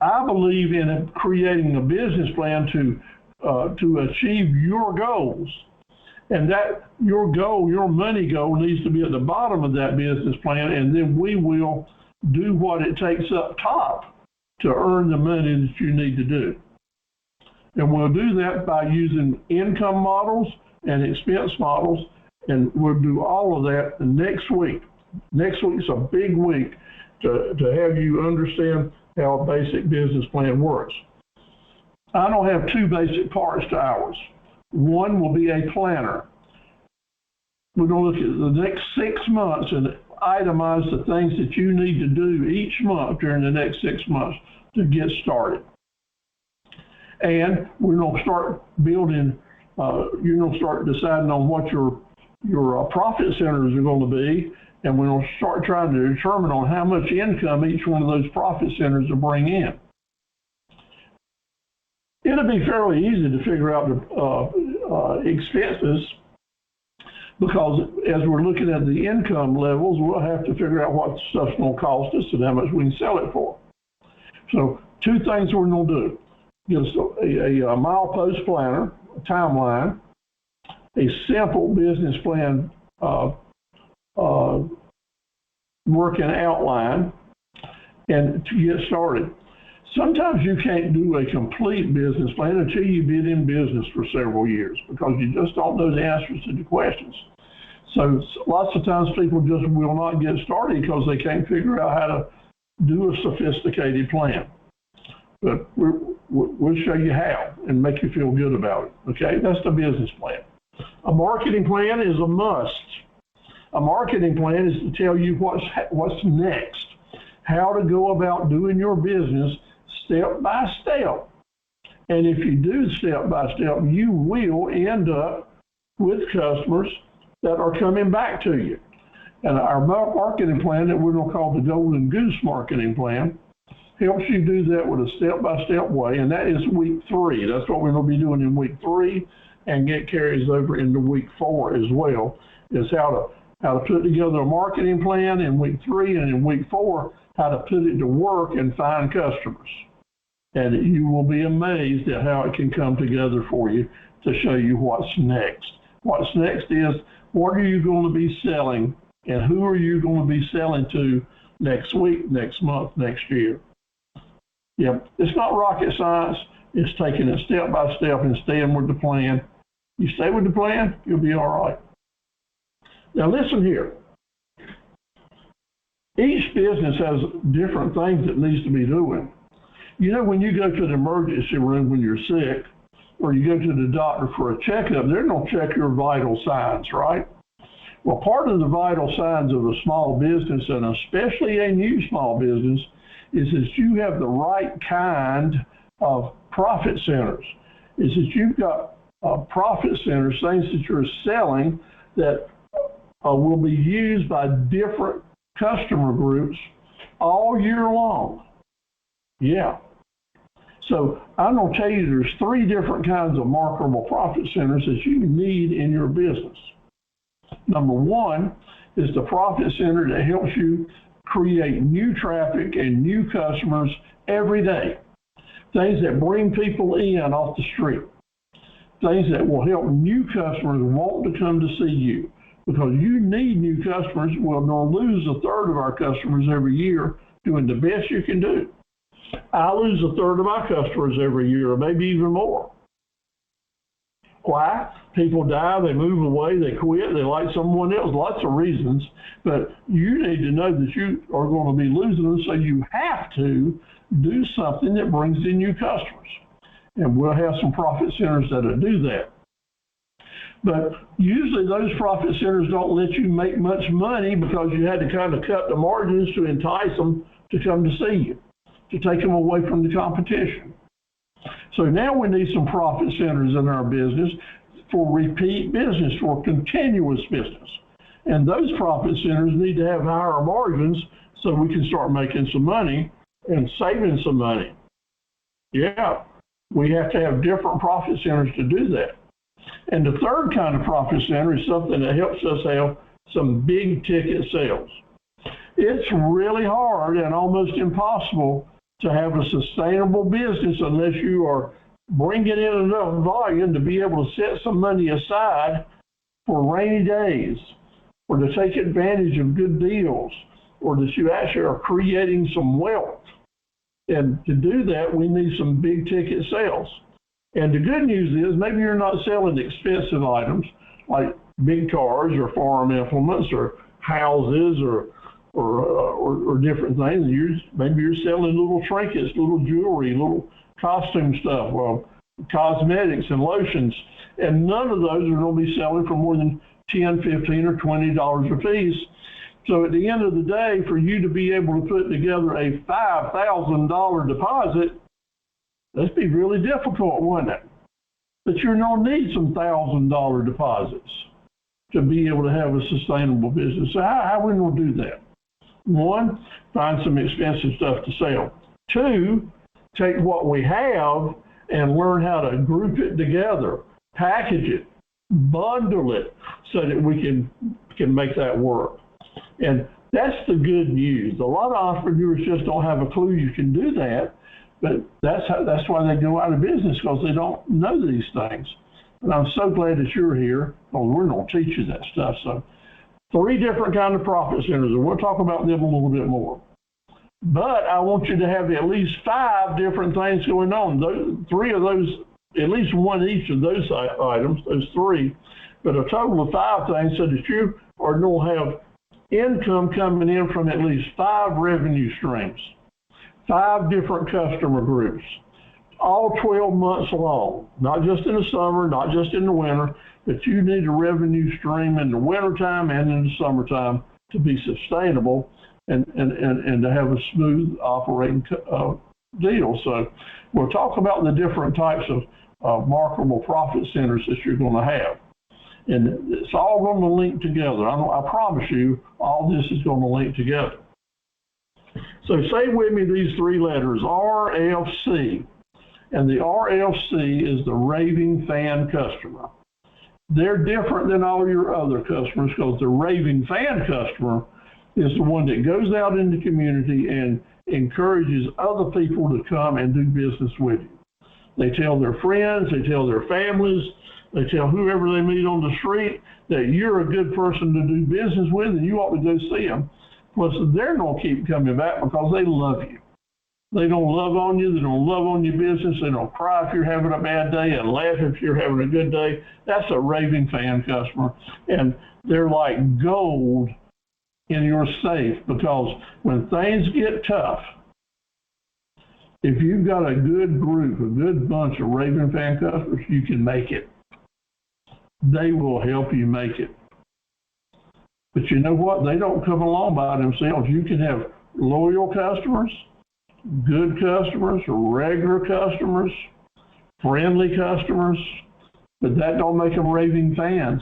I believe in creating a business plan to achieve your goals, and that your goal, your money goal, needs to be at the bottom of that business plan, and then we will do what it takes up top to earn the money that you need to do. And we'll do that by using income models and expense models, and we'll do all of that next week. Next week's a big week to have you understand how a basic business plan works. I don't have two basic parts to ours. One will be a planner. We're going to look at the next 6 months and itemize the things that you need to do each month during the next 6 months to get started. And we're going to start building, you're going to start deciding on what your profit centers are going to be, and we're going to start trying to determine on how much income each one of those profit centers will bring in. It'll be fairly easy to figure out the expenses, because as we're looking at the income levels, we'll have to figure out what stuff's going to cost us and how much we can sell it for. So 2 things we're going to do. Give us a milepost planner, a timeline, a simple business plan working outline, and to get started. Sometimes you can't do a complete business plan until you've been in business for several years, because you just don't know the answers to the questions. So lots of times people just will not get started because they can't figure out how to do a sophisticated plan. But we'll show you how and make you feel good about it. Okay, that's the business plan. A marketing plan is a must. A marketing plan is to tell you what's next, how to go about doing your business step by step. And if you do step by step, you will end up with customers that are coming back to you. And our marketing plan that we're going to call the Golden Goose Marketing Plan helps you do that with a step-by-step way, and that is week 3. That's what we're going to be doing in week 3, and it carries over into week 4 as well, is how to put together a marketing plan in week 3, and in week 4, how to put it to work and find customers. And you will be amazed at how it can come together for you to show you what's next. What's next is, what are you going to be selling, and who are you going to be selling to next week, next month, next year? Yeah, it's not rocket science. It's taking it step by step and staying with the plan. You stay with the plan, you'll be all right. Now listen here. Each business has different things it needs to be doing. You know, when you go to the emergency room when you're sick, or you go to the doctor for a checkup, they're going to check your vital signs, right? Well, part of the vital signs of a small business, and especially a new small business, is that you have the right kind of profit centers. Is that you've got profit centers, things that you're selling that will be used by different customer groups all year long. Yeah. So I'm going to tell you there's 3 different kinds of marketable profit centers that you need in your business. Number 1 is the profit center that helps you create new traffic and new customers every day. Things that bring people in off the street. Things that will help new customers want to come to see you, because you need new customers. We're going to lose 1/3 of our customers every year doing the best you can do. I lose 1/3 of my customers every year, or maybe even more. Why? People die, they move away, they quit, they like someone else, lots of reasons. But you need to know that you are going to be losing them, so you have to do something that brings in new customers. And we'll have some profit centers that'll do that. But usually those profit centers don't let you make much money because you had to kind of cut the margins to entice them to come to see you, to take them away from the competition. So now we need some profit centers in our business for repeat business, for continuous business. And those profit centers need to have higher margins so we can start making some money and saving some money. Yeah, we have to have different profit centers to do that. And the third kind of profit center is something that helps us have some big ticket sales. It's really hard and almost impossible to have a sustainable business unless you are bringing in enough volume to be able to set some money aside for rainy days, or to take advantage of good deals, or that you actually are creating some wealth. And to do that, we need some big ticket sales. And the good news is maybe you're not selling expensive items like big cars or farm implements or houses or different things. Maybe you're selling little trinkets, little jewelry, little costume stuff, cosmetics and lotions. And none of those are going to be selling for more than $10, $15, or $20 a piece. So at the end of the day, for you to be able to put together a $5,000 deposit, that'd be really difficult, wouldn't it? But you're going to need some $1,000 deposits to be able to have a sustainable business. So how are we going to do that? One, find some expensive stuff to sell. Two, take what we have and learn how to group it together, package it, bundle it, so that we can make that work. And that's the good news. A lot of entrepreneurs just don't have a clue you can do that, but that's why they go out of business, because they don't know these things. And I'm so glad that you're here. Well, we're going to teach you that stuff. So 3 different kind of profit centers, and we'll talk about them a little bit more. But I want you to have at least 5 different things going on. 3 of those, at least one each of those items, those 3, but a total of 5 things, so that you are going to have income coming in from at least 5 revenue streams, 5 different customer groups, all 12 months long, not just in the summer, not just in the winter, but you need a revenue stream in the wintertime and in the summertime to be sustainable and to have a smooth operating deal. So we'll talk about the different types of marketable profit centers that you're going to have. And it's all going to link together. I promise you, all this is going to link together. So say with me these 3 letters, RFC. And the RFC is the raving fan customer. They're different than all your other customers, because the raving fan customer is the one that goes out in the community and encourages other people to come and do business with you. They tell their friends, they tell their families, they tell whoever they meet on the street that you're a good person to do business with and you ought to go see them. Plus, they're going to keep coming back because they love you. They don't love on you. They don't love on your business. They don't cry if you're having a bad day and laugh if you're having a good day. That's a raving fan customer. And they're like gold in your safe, because when things get tough, if you've got a good group, a good bunch of raving fan customers, you can make it. They will help you make it. But you know what? They don't come along by themselves. You can have loyal customers, good customers, regular customers, friendly customers, but that don't make them raving fans.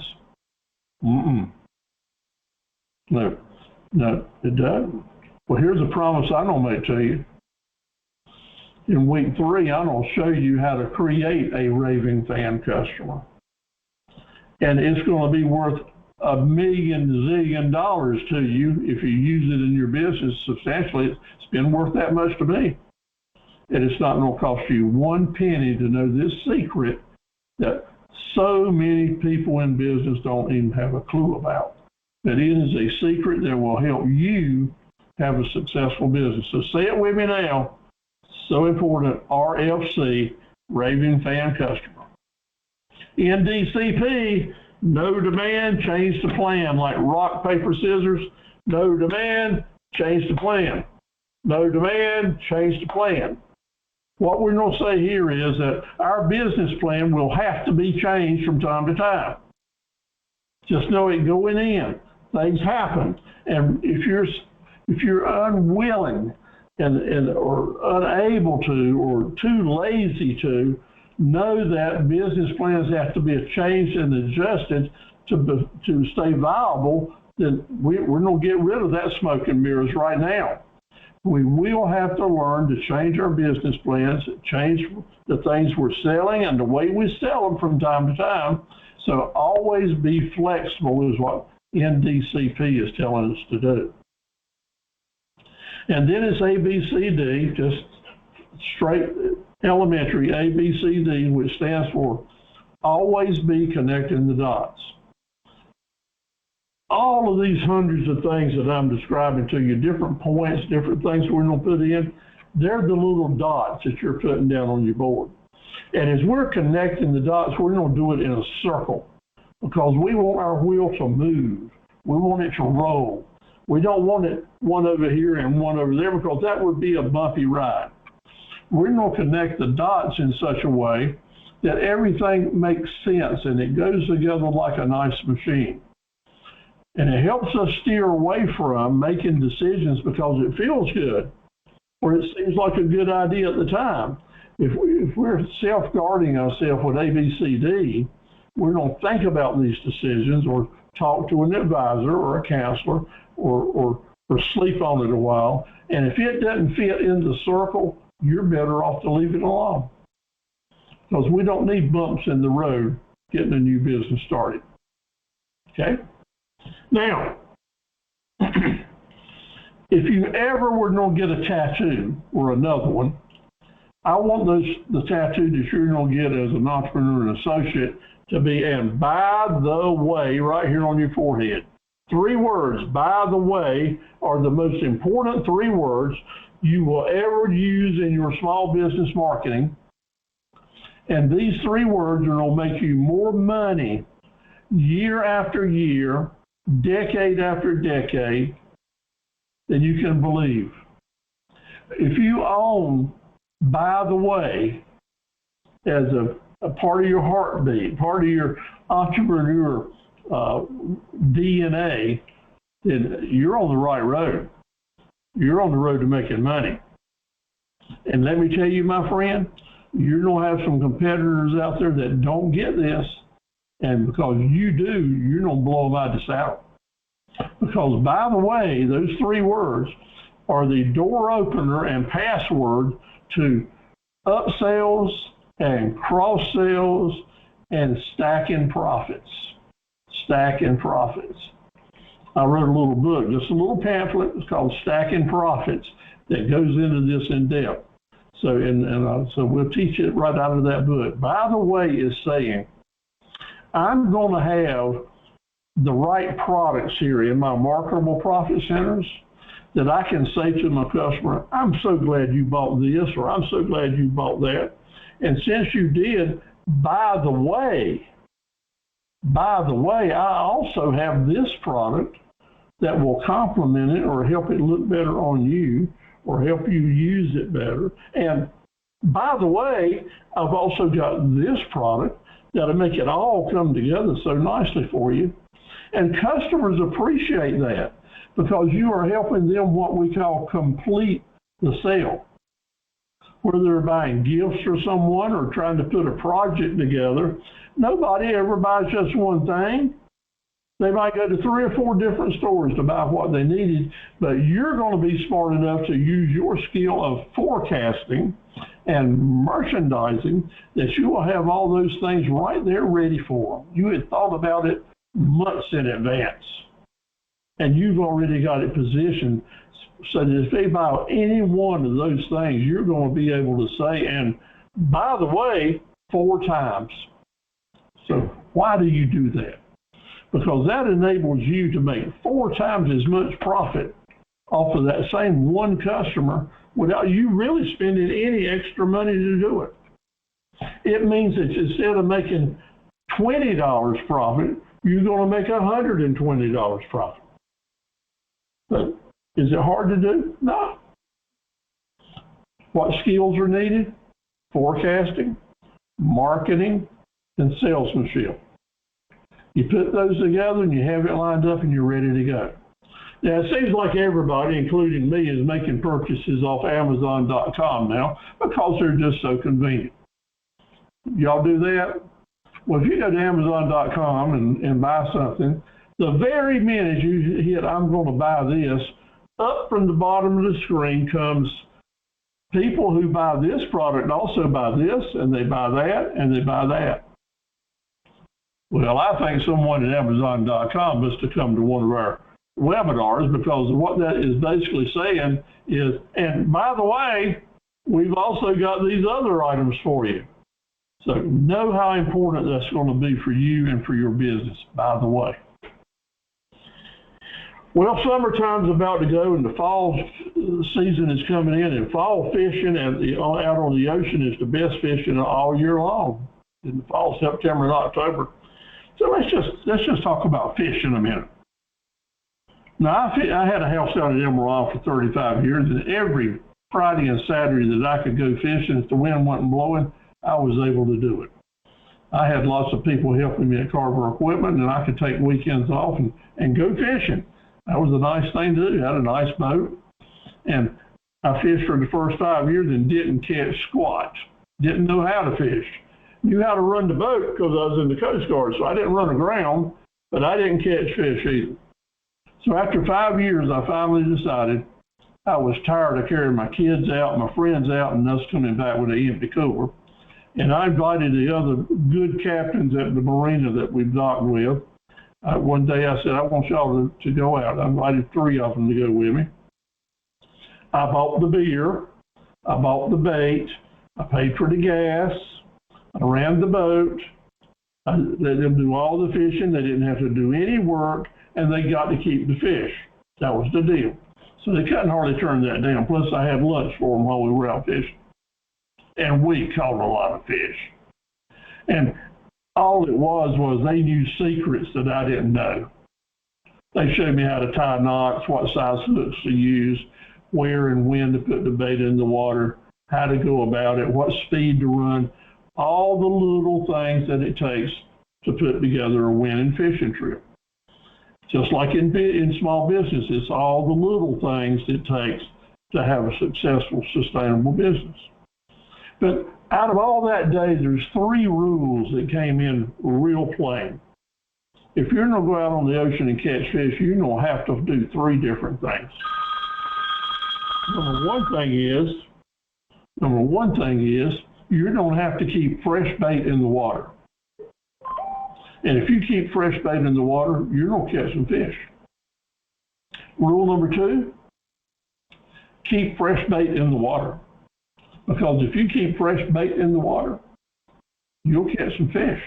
No, it doesn't. Well, here's a promise I'm going to make to you. In week 3, I'm going to show you how to create a raving fan customer. And it's going to be worth $1 million zillion to you if you use it in your business substantially. It's been worth that much to me. And it's not going to cost you 1 penny to know this secret that so many people in business don't even have a clue about. That is a secret that will help you have a successful business. So say it with me now. So important, RFC, raving fan customer. NDCP, no demand, change the plan. Like rock, paper, scissors, no demand, change the plan. No demand, change the plan. What we're going to say here is that our business plan will have to be changed from time to time. Just know it going in. Things happen, and if you're unwilling or unable to or too lazy to, know that business plans have to be changed and adjusted to stay viable. Then we're going to get rid of that smoke and mirrors right now. We will have to learn to change our business plans, change the things we're selling and the way we sell them from time to time. So always be flexible is what NDCP is telling us to do. And then it's ABCD, just straight elementary ABCD, which stands for always be connecting the dots. All of these hundreds of things that I'm describing to you, different points, different things we're going to put in, they're the little dots that you're putting down on your board. And as we're connecting the dots, we're going to do it in a circle because we want our wheel to move. We want it to roll. We don't want it one over here and one over there because that would be a bumpy ride. We're going to connect the dots in such a way that everything makes sense and it goes together like a nice machine. And it helps us steer away from making decisions because it feels good or it seems like a good idea at the time. If we're self-guarding ourselves with ABCD, we're going to think about these decisions or talk to an advisor or a counselor or sleep on it a while. And if it doesn't fit in the circle, you're better off to leave it alone. Because we don't need bumps in the road getting a new business started. Okay? Now, if you ever were going to get a tattoo or another one, I want the tattoo that you're going to get as an entrepreneur and associate to be, and by the way, right here on your forehead. 3 words, by the way, are the most important 3 words you will ever use in your small business marketing. And these 3 words are going to make you more money year after year, decade after decade, than you can believe. If you own, by the way, as a part of your heartbeat, part of your entrepreneur DNA, then you're on the right road. You're on the road to making money. And let me tell you, my friend, you're going to have some competitors out there that don't get this. And because you do, you're going to blow them out of the saddle. Because, by the way, those 3 words are the door opener and password to upsells and cross sales and stacking profits. Stacking profits. I wrote a little book, just a little pamphlet. It's called Stacking Profits that goes into this in depth. So, so we'll teach it right out of that book. By the way, is saying, I'm going to have the right products here in my marketable profit centers that I can say to my customer, I'm so glad you bought this, or I'm so glad you bought that. And since you did, by the way, I also have this product that will complement it or help it look better on you or help you use it better. And by the way, I've also got this product that'll make it all come together so nicely for you. And customers appreciate that because you are helping them what we call complete the sale. Whether they're buying gifts for someone or trying to put a project together, nobody ever buys just one thing. They might go to 3 or 4 different stores to buy what they needed, but you're going to be smart enough to use your skill of forecasting and merchandising that you will have all those things right there ready for them. You had thought about it months in advance, and you've already got it positioned so that if they buy any one of those things, you're going to be able to say, and by the way, 4 times. So why do you do that? Because that enables you to make 4 times as much profit off of that same one customer without you really spending any extra money to do it. It means that instead of making $20 profit, you're going to make $120 profit. But is it hard to do? No. What skills are needed? forecasting, marketing, and salesmanship. You put those together and you have it lined up and you're ready to go. Now, it seems like everybody, including me, is making purchases off Amazon.com now because they're just so convenient. Y'all do that? Well, if you go to Amazon.com and buy something, the very minute you hit, I'm going to buy this, up from the bottom of the screen comes people who buy this product also buy this, and they buy that, and they buy that. Well, I think someone at Amazon.com must have come to one of our webinars, because what that is basically saying is, and by the way, we've also got these other items for you. So know how important that's going to be for you and for your business, by the way. Well, summertime's about to go and the fall season is coming in, and fall fishing out on the ocean is the best fishing all year long, in the fall, September and October. So let's just talk about fishing a minute. Now, I had a house out at Emerald for 35 years, and every Friday and Saturday that I could go fishing, if the wind wasn't blowing, I was able to do it. I had lots of people helping me at Carver Equipment, and I could take weekends off and go fishing. That was a nice thing to do. I had a nice boat, and I fished for the first 5 years and didn't catch squat. Didn't know how to fish. Knew how to run the boat because I was in the Coast Guard, so I didn't run aground, but I didn't catch fish either. So after 5 years, I finally decided I was tired of carrying my kids out, my friends out, and us coming back with an empty cooler. And I invited the other good captains at the marina that we've docked with. One day I said, I want y'all to go out. I invited 3 of them to go with me. I bought the beer, I bought the bait, I paid for the gas, I ran the boat, I let them do all the fishing. They didn't have to do any work, and they got to keep the fish. That was the deal. So they couldn't hardly turn that down. Plus I had lunch for them while we were out fishing. And we caught a lot of fish. And all it was they knew secrets that I didn't know. They showed me how to tie knots, what size hooks to use, where and when to put the bait in the water, how to go about it, what speed to run, all the little things that it takes to put together a winning fishing trip. Just like in small business, it's all the little things it takes to have a successful, sustainable business. But out of all that day, there's 3 rules that came in real plain. If you're going to go out on the ocean and catch fish, you're going to have to do 3 different things. Number one thing is you're going to have to keep fresh bait in the water. And if you keep fresh bait in the water, you're going to catch some fish. Rule number 2, keep fresh bait in the water. Because if you keep fresh bait in the water, you'll catch some fish.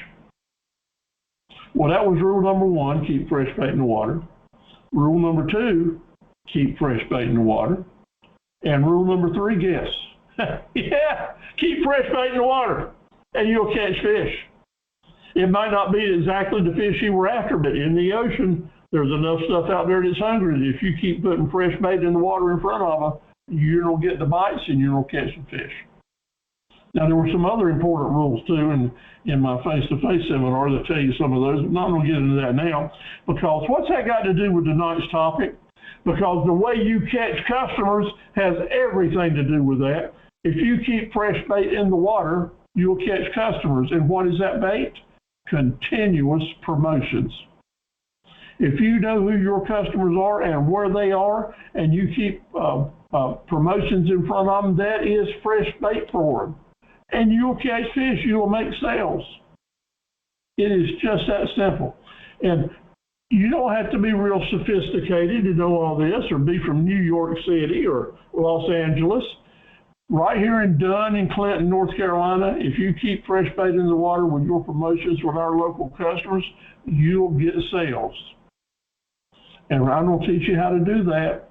Well, that was rule number 1, keep fresh bait in the water. Rule number 2, keep fresh bait in the water. And rule number 3, guess. Yeah, keep fresh bait in the water and you'll catch fish. It might not be exactly the fish you were after, but in the ocean, there's enough stuff out there that's hungry that if you keep putting fresh bait in the water in front of them, you're going to get the bites and you're going to catch some fish. Now, there were some other important rules too in my face-to-face seminar that tell you some of those. I'm not going to get into that now, because what's that got to do with tonight's topic? Because the way you catch customers has everything to do with that. If you keep fresh bait in the water, you'll catch customers. And what is that bait? Continuous promotions. If you know who your customers are and where they are, and you keep promotions in front of them, that is fresh bait for them. And you'll catch fish, you'll make sales. It is just that simple. And you don't have to be real sophisticated to know all this, or be from New York City or Los Angeles. Right here in Dunn and Clinton, North Carolina, if you keep fresh bait in the water with your promotions with our local customers, you'll get sales. And I'm going to teach you how to do that.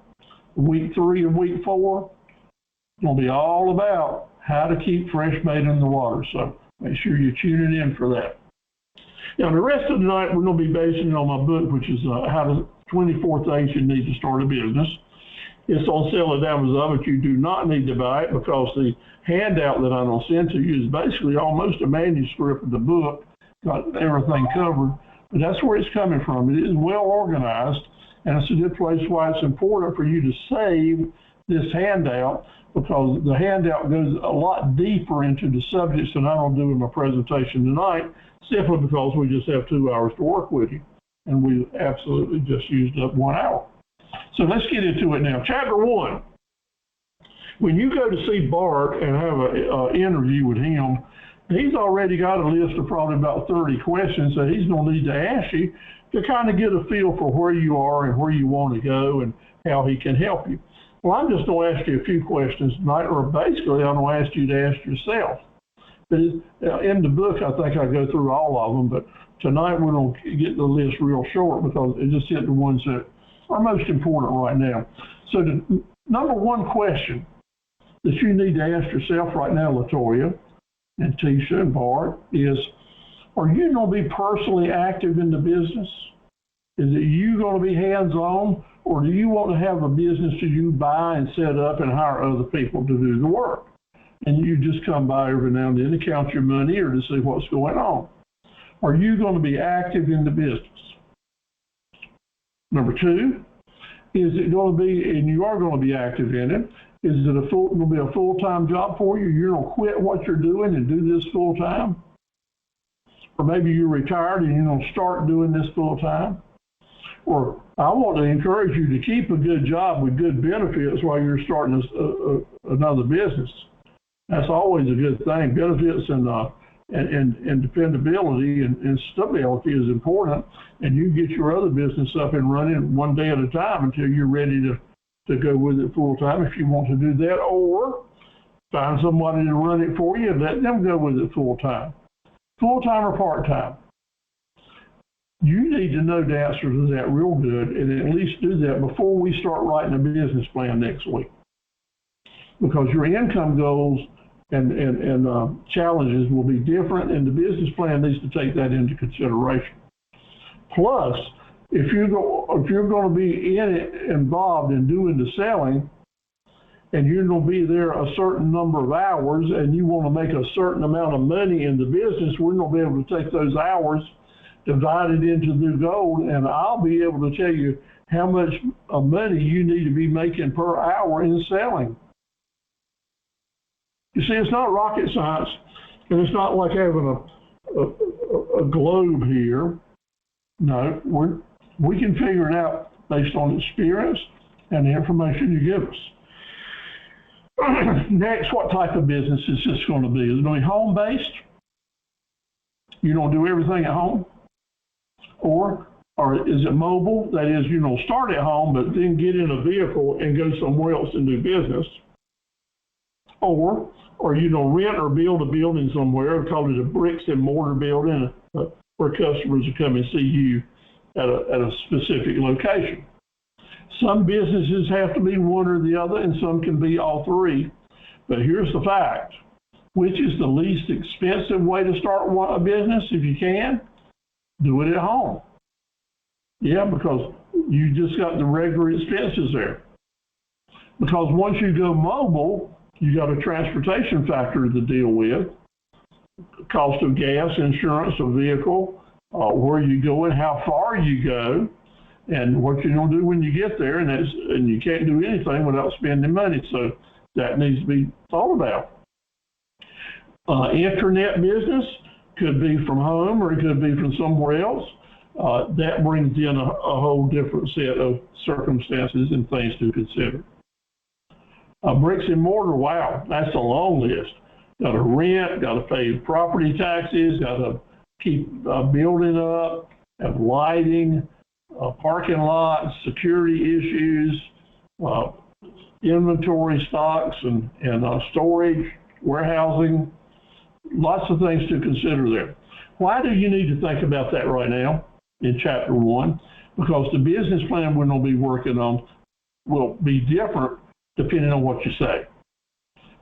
Week 3 and week 4, it's going to be all about how to keep fresh bait in the water. So make sure you're tuning in for that. Now, the rest of the night, we're going to be basing it on my book, which is how to 24 Things You Need to Start a Business. It's on sale at Amazon, but you do not need to buy it because the handout that I'm going to send to you is basically almost a manuscript of the book, got everything covered. But that's where it's coming from. It is well organized, and it's a good place why it's important for you to save this handout, because the handout goes a lot deeper into the subjects than I don't do in my presentation tonight, simply because we just have 2 hours to work with you. And we absolutely just used up 1 hour. So let's get into it now. Chapter 1. When you go to see Bart and have an interview with him, he's already got a list of probably about 30 questions that he's going to need to ask you to kind of get a feel for where you are and where you want to go and how he can help you. Well, I'm just going to ask you a few questions tonight, or basically I'm going to ask you to ask yourself. But in the book, I think I go through all of them, but tonight we're going to get the list real short because it just hit the ones that are most important right now. So the number one question that you need to ask yourself right now, Latoya and Tisha and Bart, is, are you going to be personally active in the business? Is it you going to be hands-on, or do you want to have a business that you buy and set up and hire other people to do the work? And you just come by every now and then to count your money or to see what's going on. Are you going to be active in the business? Number 2, is it going to be, and you are going to be active in it, is it going to be a full-time job for you? You're going to quit what you're doing and do this full-time? Or maybe you're retired and you're going to start doing this full-time? Or I want to encourage you to keep a good job with good benefits while you're starting another business. That's always a good thing. Benefits and dependability and stability is important, and you get your other business up and running one day at a time until you're ready to go with it full time if you want to do that, or find somebody to run it for you and let them go with it full time. Full time or part time? You need to know the answer to that real good and at least do that before we start writing a business plan next week. Because your income goals and challenges will be different, and the business plan needs to take that into consideration. Plus, if you're going to be involved in doing the selling, and you're going to be there a certain number of hours, and you want to make a certain amount of money in the business, we're going to be able to take those hours, divide it into the goal, and I'll be able to tell you how much money you need to be making per hour in selling. You see, it's not rocket science, and it's not like having a globe here. No, we can figure it out based on experience and the information you give us. Next, what type of business is this going to be? Is it going to be home-based? You don't do everything at home? Or is it mobile? That is, you don't start at home, but then get in a vehicle and go somewhere else and do business. Or you don't rent or build a building somewhere, call it a bricks and mortar building, where customers will come and see you at a specific location. Some businesses have to be one or the other, and some can be all three. But here's the fact. Which is the least expensive way to start a business if you can? Do it at home. Yeah, because you just got the regular expenses there. Because once you go mobile, you got a transportation factor to deal with. Cost of gas, insurance, a vehicle, where you go and how far you go, and what you're going to do when you get there, and you can't do anything without spending money. So that needs to be thought about. Internet business could be from home or it could be from somewhere else. That brings in a whole different set of circumstances and things to consider. Bricks and mortar, wow, that's a long list. Got to rent, got to pay property taxes, got to keep building up, have lighting, parking lots, security issues, inventory stocks and storage, warehousing, lots of things to consider there. Why do you need to think about that right now in Chapter 1? Because the business plan we're going to be working on will be different depending on what you say.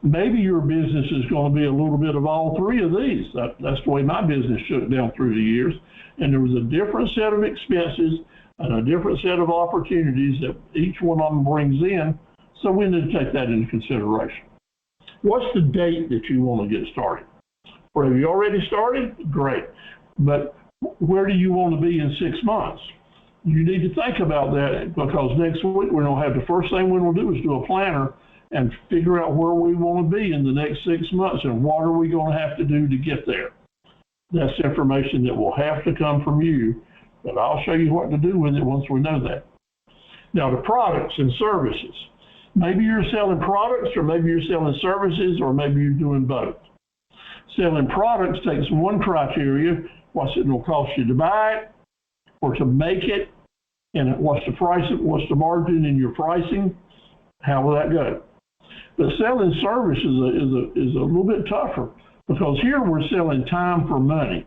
Maybe your business is going to be a little bit of all three of these. That's the way my business shook down through the years. And there was a different set of expenses and a different set of opportunities that each one of them brings in So we need to take that into consideration. What's the date that you want to get started? Or have you already started? Great. But where do you want to be in 6 months? You need to think about that, because next week we're going to have, the first thing we're going to do is do a planner and figure out where we want to be in the next 6 months and what are we going to have to do to get there. That's information that will have to come from you, but I'll show you what to do with it once we know that. Now, the products and services. Maybe you're selling products, or maybe you're selling services, or maybe you're doing both. Selling products takes one criteria: what's it going to cost you to buy it or to make it, and what's the price, what's the margin in your pricing, how will that go? But selling services is a little bit tougher, because here we're selling time for money.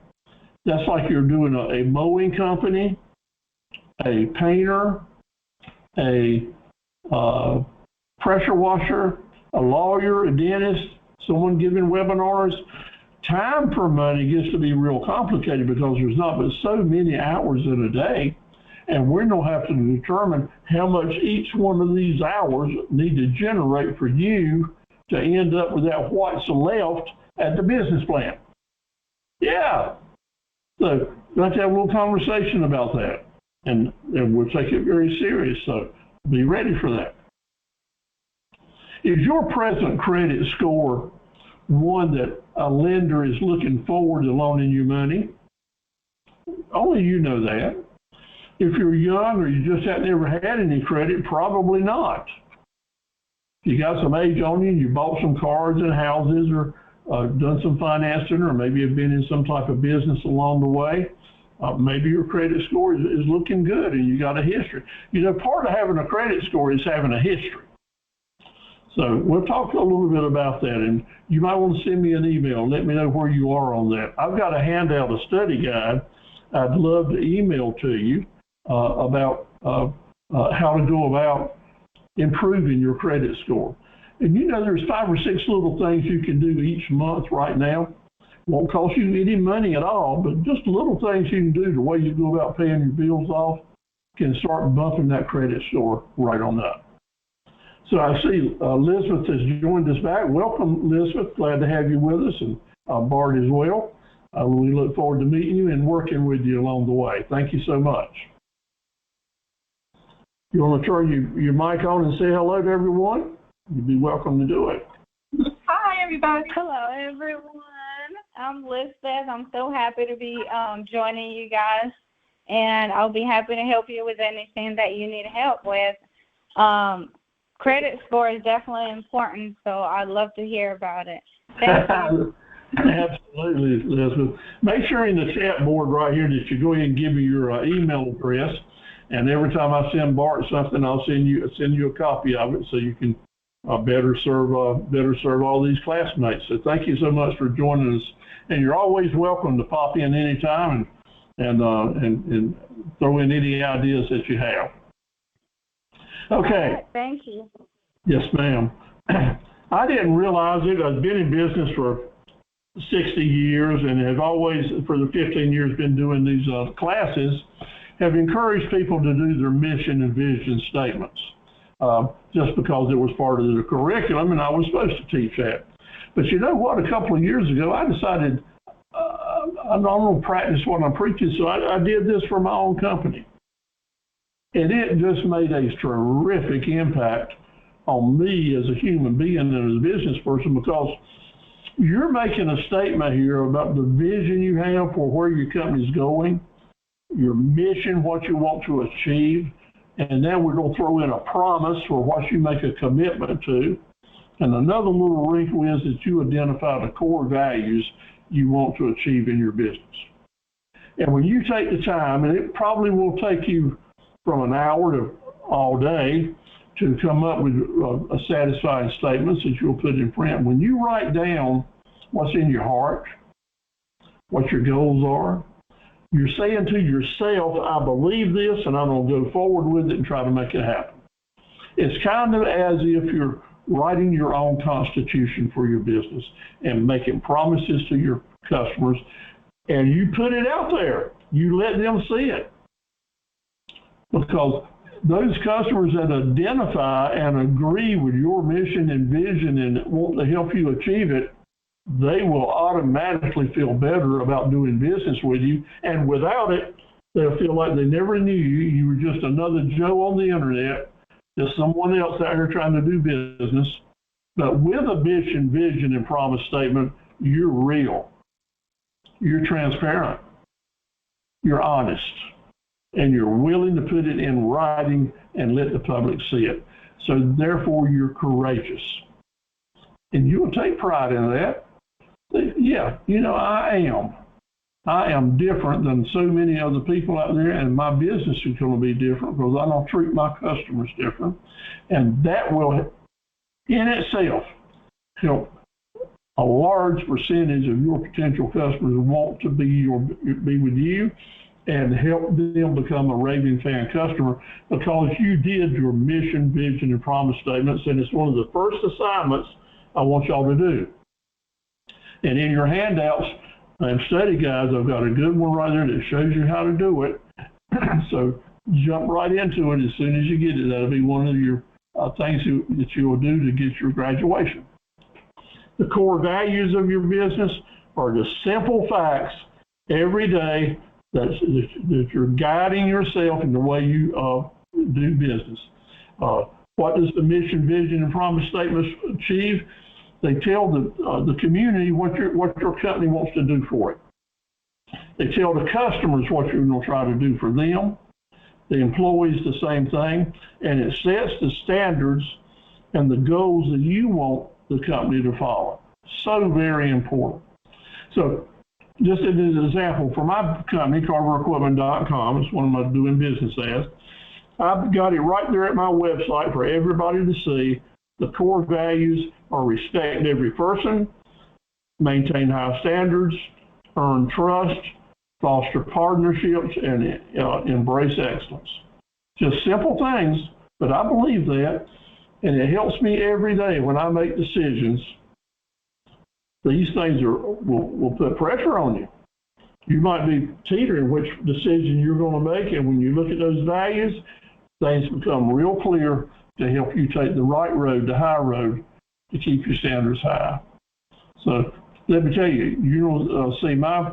That's like you're doing a mowing company, a painter, a pressure washer, a lawyer, a dentist, someone giving webinars. Time for money gets to be real complicated, because there's not but so many hours in a day, and we're going to have to determine how much each one of these hours need to generate for you to end up with that what's left at the business plan. Yeah. So let's have a little conversation about that, and we'll take it very serious, so be ready for that. Is your present credit score one that a lender is looking forward to loaning you money? Only you know that. If you're young or you just have never had any credit, probably not. If you got some age on you and you bought some cars and houses, or done some financing, or maybe have been in some type of business along the way, maybe your credit score is looking good and you got a history. You know, part of having a credit score is having a history. So we'll talk a little bit about that, and you might want to send me an email and let me know where you are on that. I've got a handout, a study guide I'd love to email to you about how to go about improving your credit score. And you know, there's 5 or 6 little things you can do each month right now. Won't cost you any money at all, but just little things you can do, the way you go about paying your bills off, can start bumping that credit score right on up. So I see Elizabeth has joined us back. Welcome, Elizabeth. Glad to have you with us, and Bart as well. We look forward to meeting you and working with you along the way. Thank you so much. You want to turn your mic on and say hello to everyone? You'd be welcome to do it. Hi, everybody. Hello, everyone. I'm Elizabeth. I'm so happy to be joining you guys, and I'll be happy to help you with anything that you need help with. Credit score is definitely important, so I'd love to hear about it. Thank you. Absolutely, Elizabeth. Make sure in the chat board right here that you go ahead and give me your email address, and every time I send Bart something, I'll send you a copy of it so you can better serve all these classmates. So thank you so much for joining us, and you're always welcome to pop in anytime and throw in any ideas that you have. Okay. Right, thank you. Yes, ma'am. I didn't realize it. I've been in business for 60 years and have always, for the 15 years, been doing these classes, have encouraged people to do their mission and vision statements, just because it was part of the curriculum and I was supposed to teach that. But you know what? A couple of years ago, I decided I'm not going to practice what I'm preaching, so I did this for my own company. And it just made a terrific impact on me as a human being and as a business person, because you're making a statement here about the vision you have for where your company's going, your mission, what you want to achieve, and then we're going to throw in a promise for what you make a commitment to. And another little wrinkle is that you identify the core values you want to achieve in your business. And when you take the time, and it probably will take you from an hour to all day to come up with a satisfying statements that you'll put in print. When you write down what's in your heart, what your goals are, you're saying to yourself, I believe this and I'm going to go forward with it and try to make it happen. It's kind of as if you're writing your own constitution for your business and making promises to your customers, and you put it out there. You let them see it. Because those customers that identify and agree with your mission and vision and want to help you achieve it, they will automatically feel better about doing business with you. And without it, they'll feel like they never knew you. You were just another Joe on the internet, just someone else out here trying to do business. But with a mission, vision, and promise statement, you're real. You're transparent. You're honest. And you're willing to put it in writing and let the public see it. So therefore, you're courageous. And you will take pride in that. Yeah, you know, I am different than so many other people out there, and my business is going to be different because I don't treat my customers different. And that will, in itself, help a large percentage of your potential customers want to be with you and help them become a raving fan customer because you did your mission, vision, and promise statements, and it's one of the first assignments I want y'all to do. And in your handouts and study guides, I've got a good one right there that shows you how to do it. So jump right into it as soon as you get it. That'll be one of your things that you will do to get your graduation. The core values of your business are the simple facts every day that you're guiding yourself in the way you do business. What does the mission, vision, and promise statements achieve? They tell the community what your company wants to do for it. They tell the customers what you're going to try to do for them. The employees the same thing, and it sets the standards and the goals that you want the company to follow. So very important. So just as an example, for my company, CarverEquipment.com, it's one of my doing business as, I've got it right there at my website for everybody to see. The core values are respect every person, maintain high standards, earn trust, foster partnerships, and embrace excellence. Just simple things, but I believe that, and it helps me every day when I make decisions. These things will put pressure on you. You might be teetering which decision you're going to make, and when you look at those values, things become real clear to help you take the right road, the high road, to keep your standards high. So let me tell you, you'll see my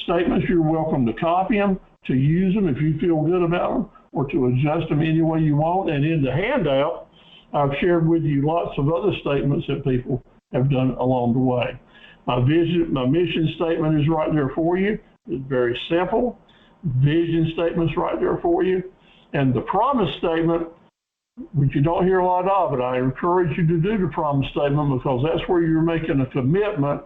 statements. You're welcome to copy them, to use them if you feel good about them, or to adjust them any way you want. And in the handout, I've shared with you lots of other statements that people have done along the way. My mission statement is right there for you. It's very simple. Vision statement's right there for you. And the promise statement, which you don't hear a lot of, but I encourage you to do the promise statement because that's where you're making a commitment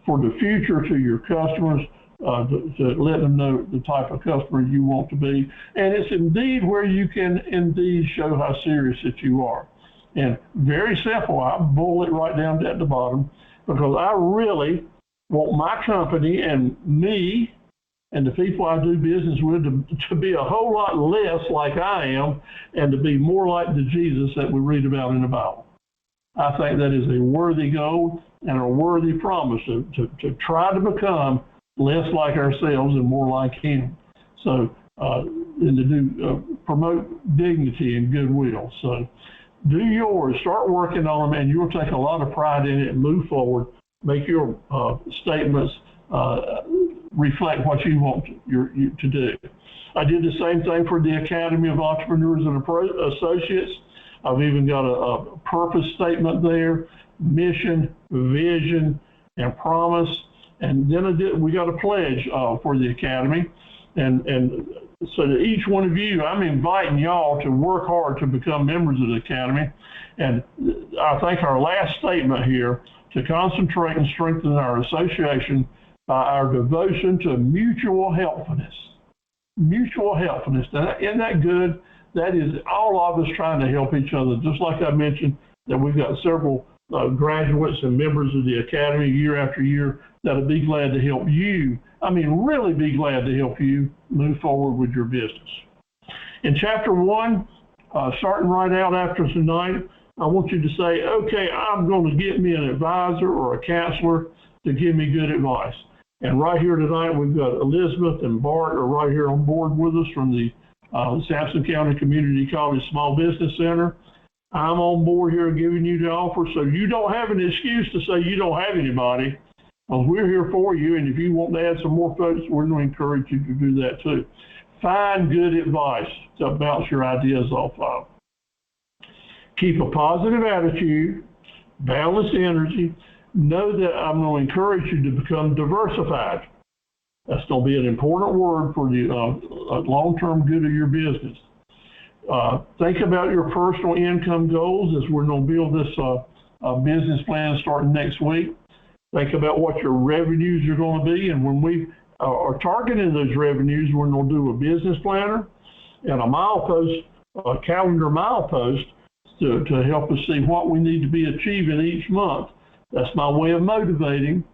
for the future to your customers, to let them know the type of customer you want to be. And it's indeed where you can indeed show how serious that you are. And very simple, I boil it right down at the bottom because I really want my company and me and the people I do business with to be a whole lot less like I am and to be more like the Jesus that we read about in the Bible. I think that is a worthy goal and a worthy promise to try to become less like ourselves and more like Him. So, and to do, promote dignity and goodwill. So do yours, start working on them, and you'll take a lot of pride in it and move forward. Make your statements reflect what you want to do. I did the same thing for the Academy of Entrepreneurs and Associates. I've even got a purpose statement there, mission, vision, and promise. And then we got a pledge for the Academy. And so to each one of you, I'm inviting y'all to work hard to become members of the Academy. And I think our last statement here, to concentrate and strengthen our association by our devotion to mutual helpfulness. Mutual helpfulness. Now, isn't that good? That is all of us trying to help each other. Just like I mentioned that we've got several graduates and members of the Academy year after year that'll be glad to help you. I mean, really be glad to help you move forward with your business. In chapter 1, starting right out after tonight, I want you to say, okay, I'm going to get me an advisor or a counselor to give me good advice. And right here tonight, we've got Elizabeth and Bart are right here on board with us from the Sampson County Community College Small Business Center. I'm on board here giving you the offer, so you don't have an excuse to say you don't have anybody. We're here for you, and if you want to add some more folks, we're going to encourage you to do that too. Find good advice to bounce your ideas off of. Keep a positive attitude, balanced energy. Know that I'm going to encourage you to become diversified. That's going to be an important word for the long-term good of your business. Think about your personal income goals as we're going to build this business plan starting next week. Think about what your revenues are going to be, and when we are targeting those revenues, we're going to do a business planner and a milepost, a calendar milepost to help us see what we need to be achieving each month. That's my way of motivating.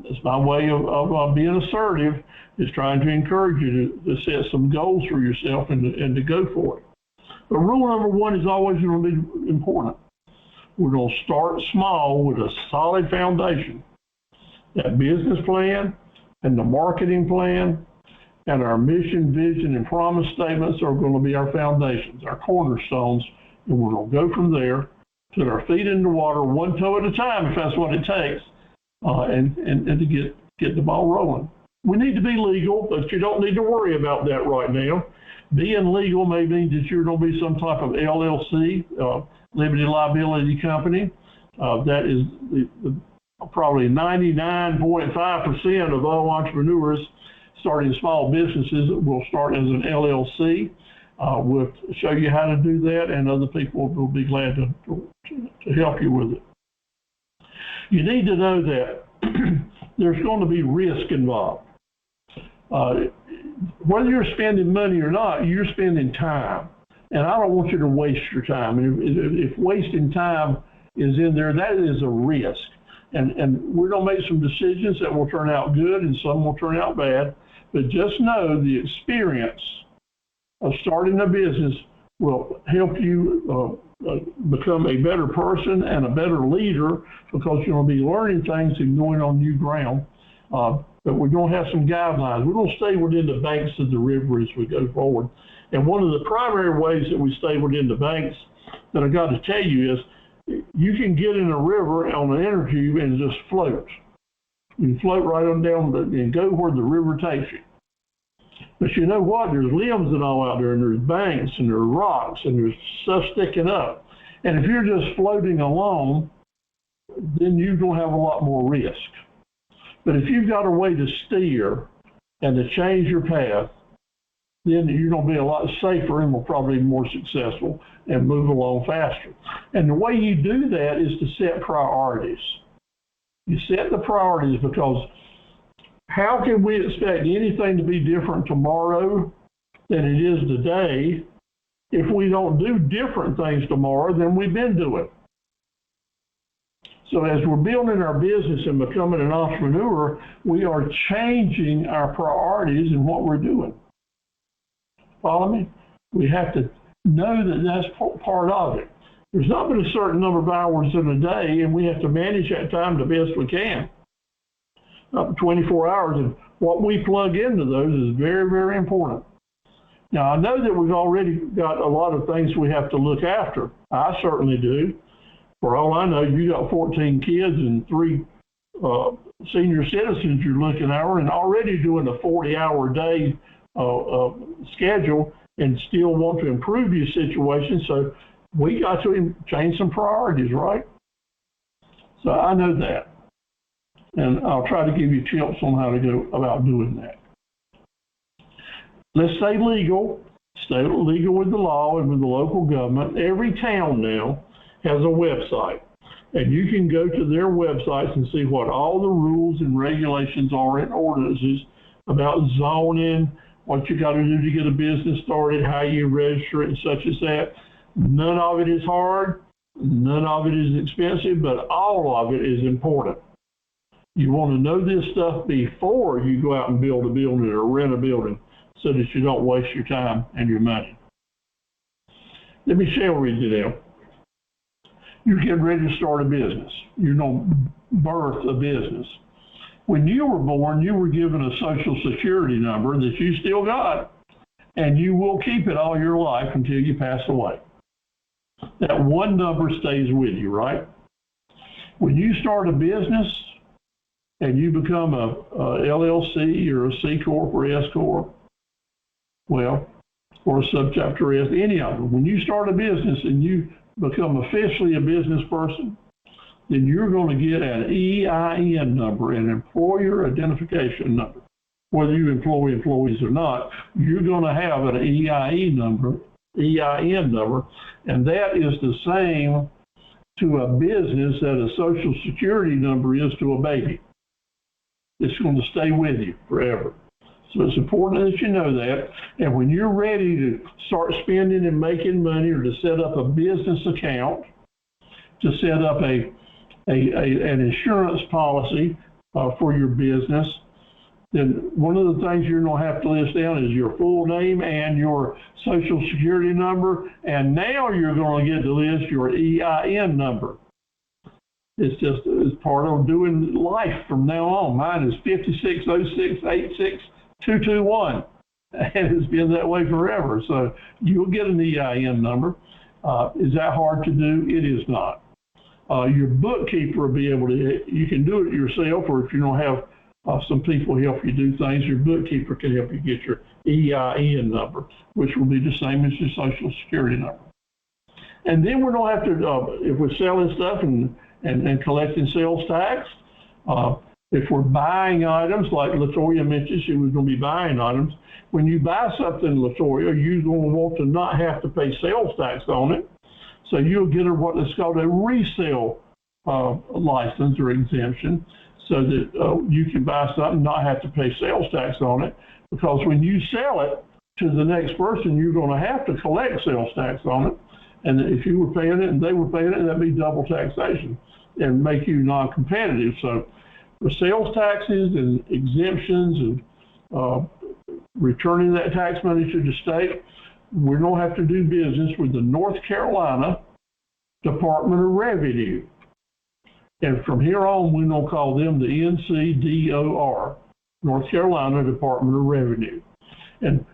It's my way of being assertive, is trying to encourage you to set some goals for yourself and to go for it. But rule number one is always going to be important. We're going to start small with a solid foundation. That business plan and the marketing plan and our mission, vision, and promise statements are going to be our foundations, our cornerstones, and we're going to go from there, put our feet in the water one toe at a time if that's what it takes, and to get the ball rolling. We need to be legal, but you don't need to worry about that right now. Being legal may mean that you're going to be some type of LLC, limited liability company. That is probably 99.5% of all entrepreneurs starting small businesses will start as an LLC. We'll show you how to do that, and other people will be glad to help you with it. You need to know that there's going to be risk involved. Whether you're spending money or not, you're spending time. And I don't want you to waste your time. And if wasting time is in there, that is a risk. And we're going to make some decisions that will turn out good and some will turn out bad. But just know the experience of starting a business will help you become a better person and a better leader, because you're going to be learning things and going on new ground. But we're going to have some guidelines. We're going to stay within the banks of the river as we go forward. And one of the primary ways that we stay within the banks that I got to tell you is you can get in a river on an inner tube and just float. You can float right on down and go where the river takes you. But you know what? There's limbs and all out there, and there's banks and there's rocks and there's stuff sticking up. And if you're just floating along, then you're going to have a lot more risk. But if you've got a way to steer and to change your path, then you're going to be a lot safer and will probably be more successful and move along faster. And the way you do that is to set priorities. You set the priorities, because how can we expect anything to be different tomorrow than it is today if we don't do different things tomorrow than we've been doing? So as we're building our business and becoming an entrepreneur, we are changing our priorities in what we're doing. Follow me? We have to know that that's part of it. There's not but a certain number of hours in a day, and we have to manage that time the best we can. Up to 24 hours, and what we plug into those is very, very important. Now, I know that we've already got a lot of things we have to look after. I certainly do. For all I know, you got 14 kids and 3 senior citizens you're looking over, and already doing a 40-hour day schedule, and still want to improve your situation. So we got to change some priorities, right? So I know that. And I'll try to give you tips on how to go about doing that. Let's stay legal with the law and with the local government. Every town now has a website, and you can go to their websites and see what all the rules and regulations are in ordinances about zoning, what you got to do to get a business started, how you register it, and such as that. None of it is hard, none of it is expensive, but all of it is important. You want to know this stuff before you go out and build a building or rent a building, so that you don't waste your time and your money. Let me share with you now. You're getting ready to start a business. You're going to birth a business. When you were born, you were given a social security number that you still got. and you will keep it all your life until you pass away. That one number stays with you, right? When you start a business and you become a LLC or a C Corp or S Corp, well, or a subchapter S, any of them, when you start a business and you become officially a business person, then you're going to get an EIN number, an employer identification number. Whether you employ employees or not, you're going to have an EIN number, and that is the same to a business that a Social Security number is to a baby. It's going to stay with you forever. So it's important that you know that. And when you're ready to start spending and making money, or to set up a business account, to set up an insurance policy for your business, then one of the things you're going to have to list down is your full name and your Social Security number. And now you're going to get to list your EIN number. It's part of doing life from now on. Mine is 560686221, and it's been that way forever. So you'll get an EIN number. Is that hard to do? It is not. Your bookkeeper will be able to, you can do it yourself, or if you don't have some people help you do things, your bookkeeper can help you get your EIN number, which will be the same as your Social Security number. And then we don't have to, if we're selling stuff and collecting sales tax, if we're buying items, like LaToya mentioned, she was going to be buying items. When you buy something, LaToya, you're going to want to not have to pay sales tax on it. So you'll get what is called a resale license or exemption, so that you can buy something and not have to pay sales tax on it. Because when you sell it to the next person, you're going to have to collect sales tax on it. And if you were paying it and they were paying it, that'd be double taxation and make you non-competitive. So for sales taxes and exemptions and returning that tax money to the state, we don't have to do business with the North Carolina Department of Revenue. And from here on, we don't call them the NCDOR, North Carolina Department of Revenue. And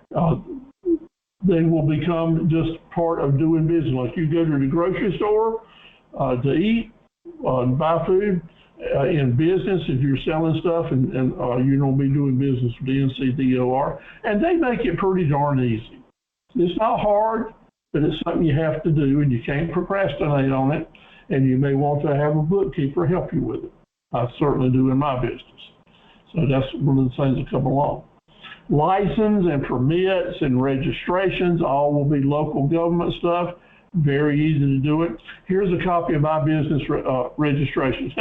they will become just part of doing business. Like you go to the grocery store to eat and buy food in business, if you're selling stuff, and you're going to be doing business with the NCDOR, and they make it pretty darn easy. It's not hard, but it's something you have to do, and you can't procrastinate on it, and you may want to have a bookkeeper help you with it. I certainly do in my business. So that's one of the things that come along. License and permits and registrations, all will be local government stuff. Very easy to do it. Here's a copy of my business registration.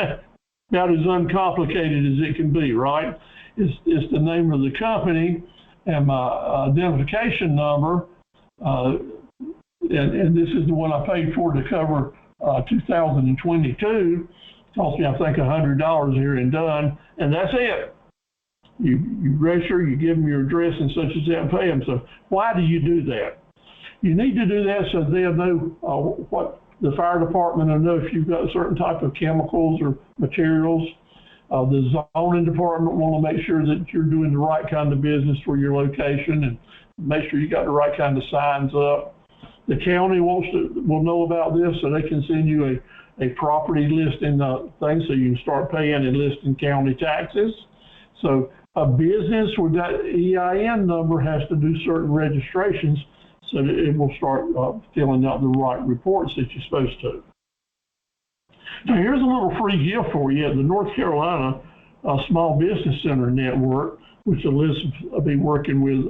About as uncomplicated as it can be, right? It's the name of the company and my identification number. And this is the one I paid for to cover 2022. Cost me, I think, $100 here and done, and that's it. You register, you give them your address and such as that, and pay them. So why do you do that? You need to do that so they'll know what the fire department will know if you've got a certain type of chemicals or materials. The zoning department want to make sure that you're doing the right kind of business for your location, and make sure you got the right kind of signs up. The county will know about this, so they can send you a property listing thing, so you can start paying and listing county taxes. So a business with that EIN number has to do certain registrations so that it will start filling out the right reports that you're supposed to. Now here's a little free gift for you. The North Carolina Small Business Center Network, which Elizabeth will be working with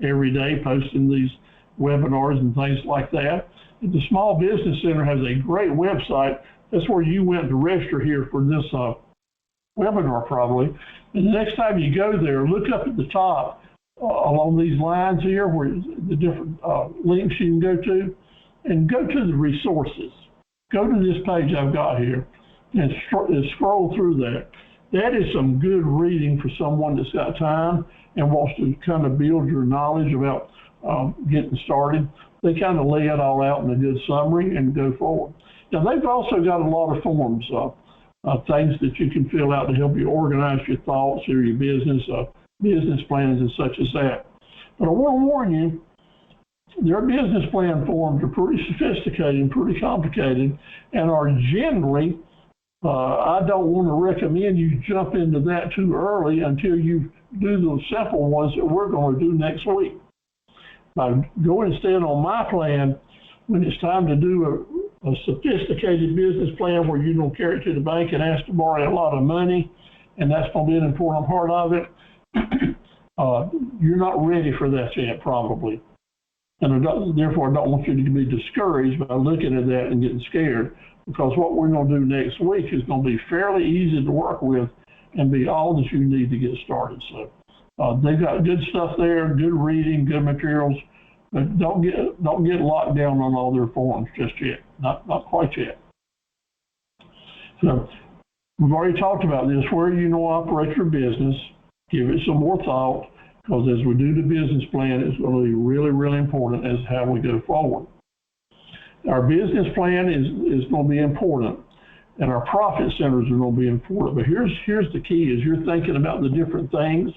every day, posting these webinars and things like that. The Small Business Center has a great website. That's where you went to register here for this webinar probably. And the next time you go there, look up at the top along these lines here where the different links you can go to, and go to the resources. Go to this page I've got here and scroll through that. That is some good reading for someone that's got time and wants to kind of build your knowledge about getting started. They kind of lay it all out in a good summary and go forward. Now they've also got a lot of forms, things that you can fill out to help you organize your thoughts or your business plans and such as that. But I want to warn you, their business plan forms are pretty sophisticated and pretty complicated, and are generally, I don't want to recommend you jump into that too early until you do those simple ones that we're going to do next week. Go instead on my plan when it's time to do a sophisticated business plan where you don't carry it to the bank and ask to borrow a lot of money, and that's going to be an important part of it. You're not ready for that yet, probably. And therefore, I don't want you to be discouraged by looking at that and getting scared, because what we're going to do next week is going to be fairly easy to work with and be all that you need to get started. So they've got good stuff there, good reading, good materials, but don't get locked down on all their forms just yet, not quite yet. So we've already talked about this, where you know operate your business, give it some more thought, because as we do the business plan, it's going to be really, really important as how we go forward. Our business plan is going to be important, and our profit centers are going to be important. But here's the key: is you're thinking about the different things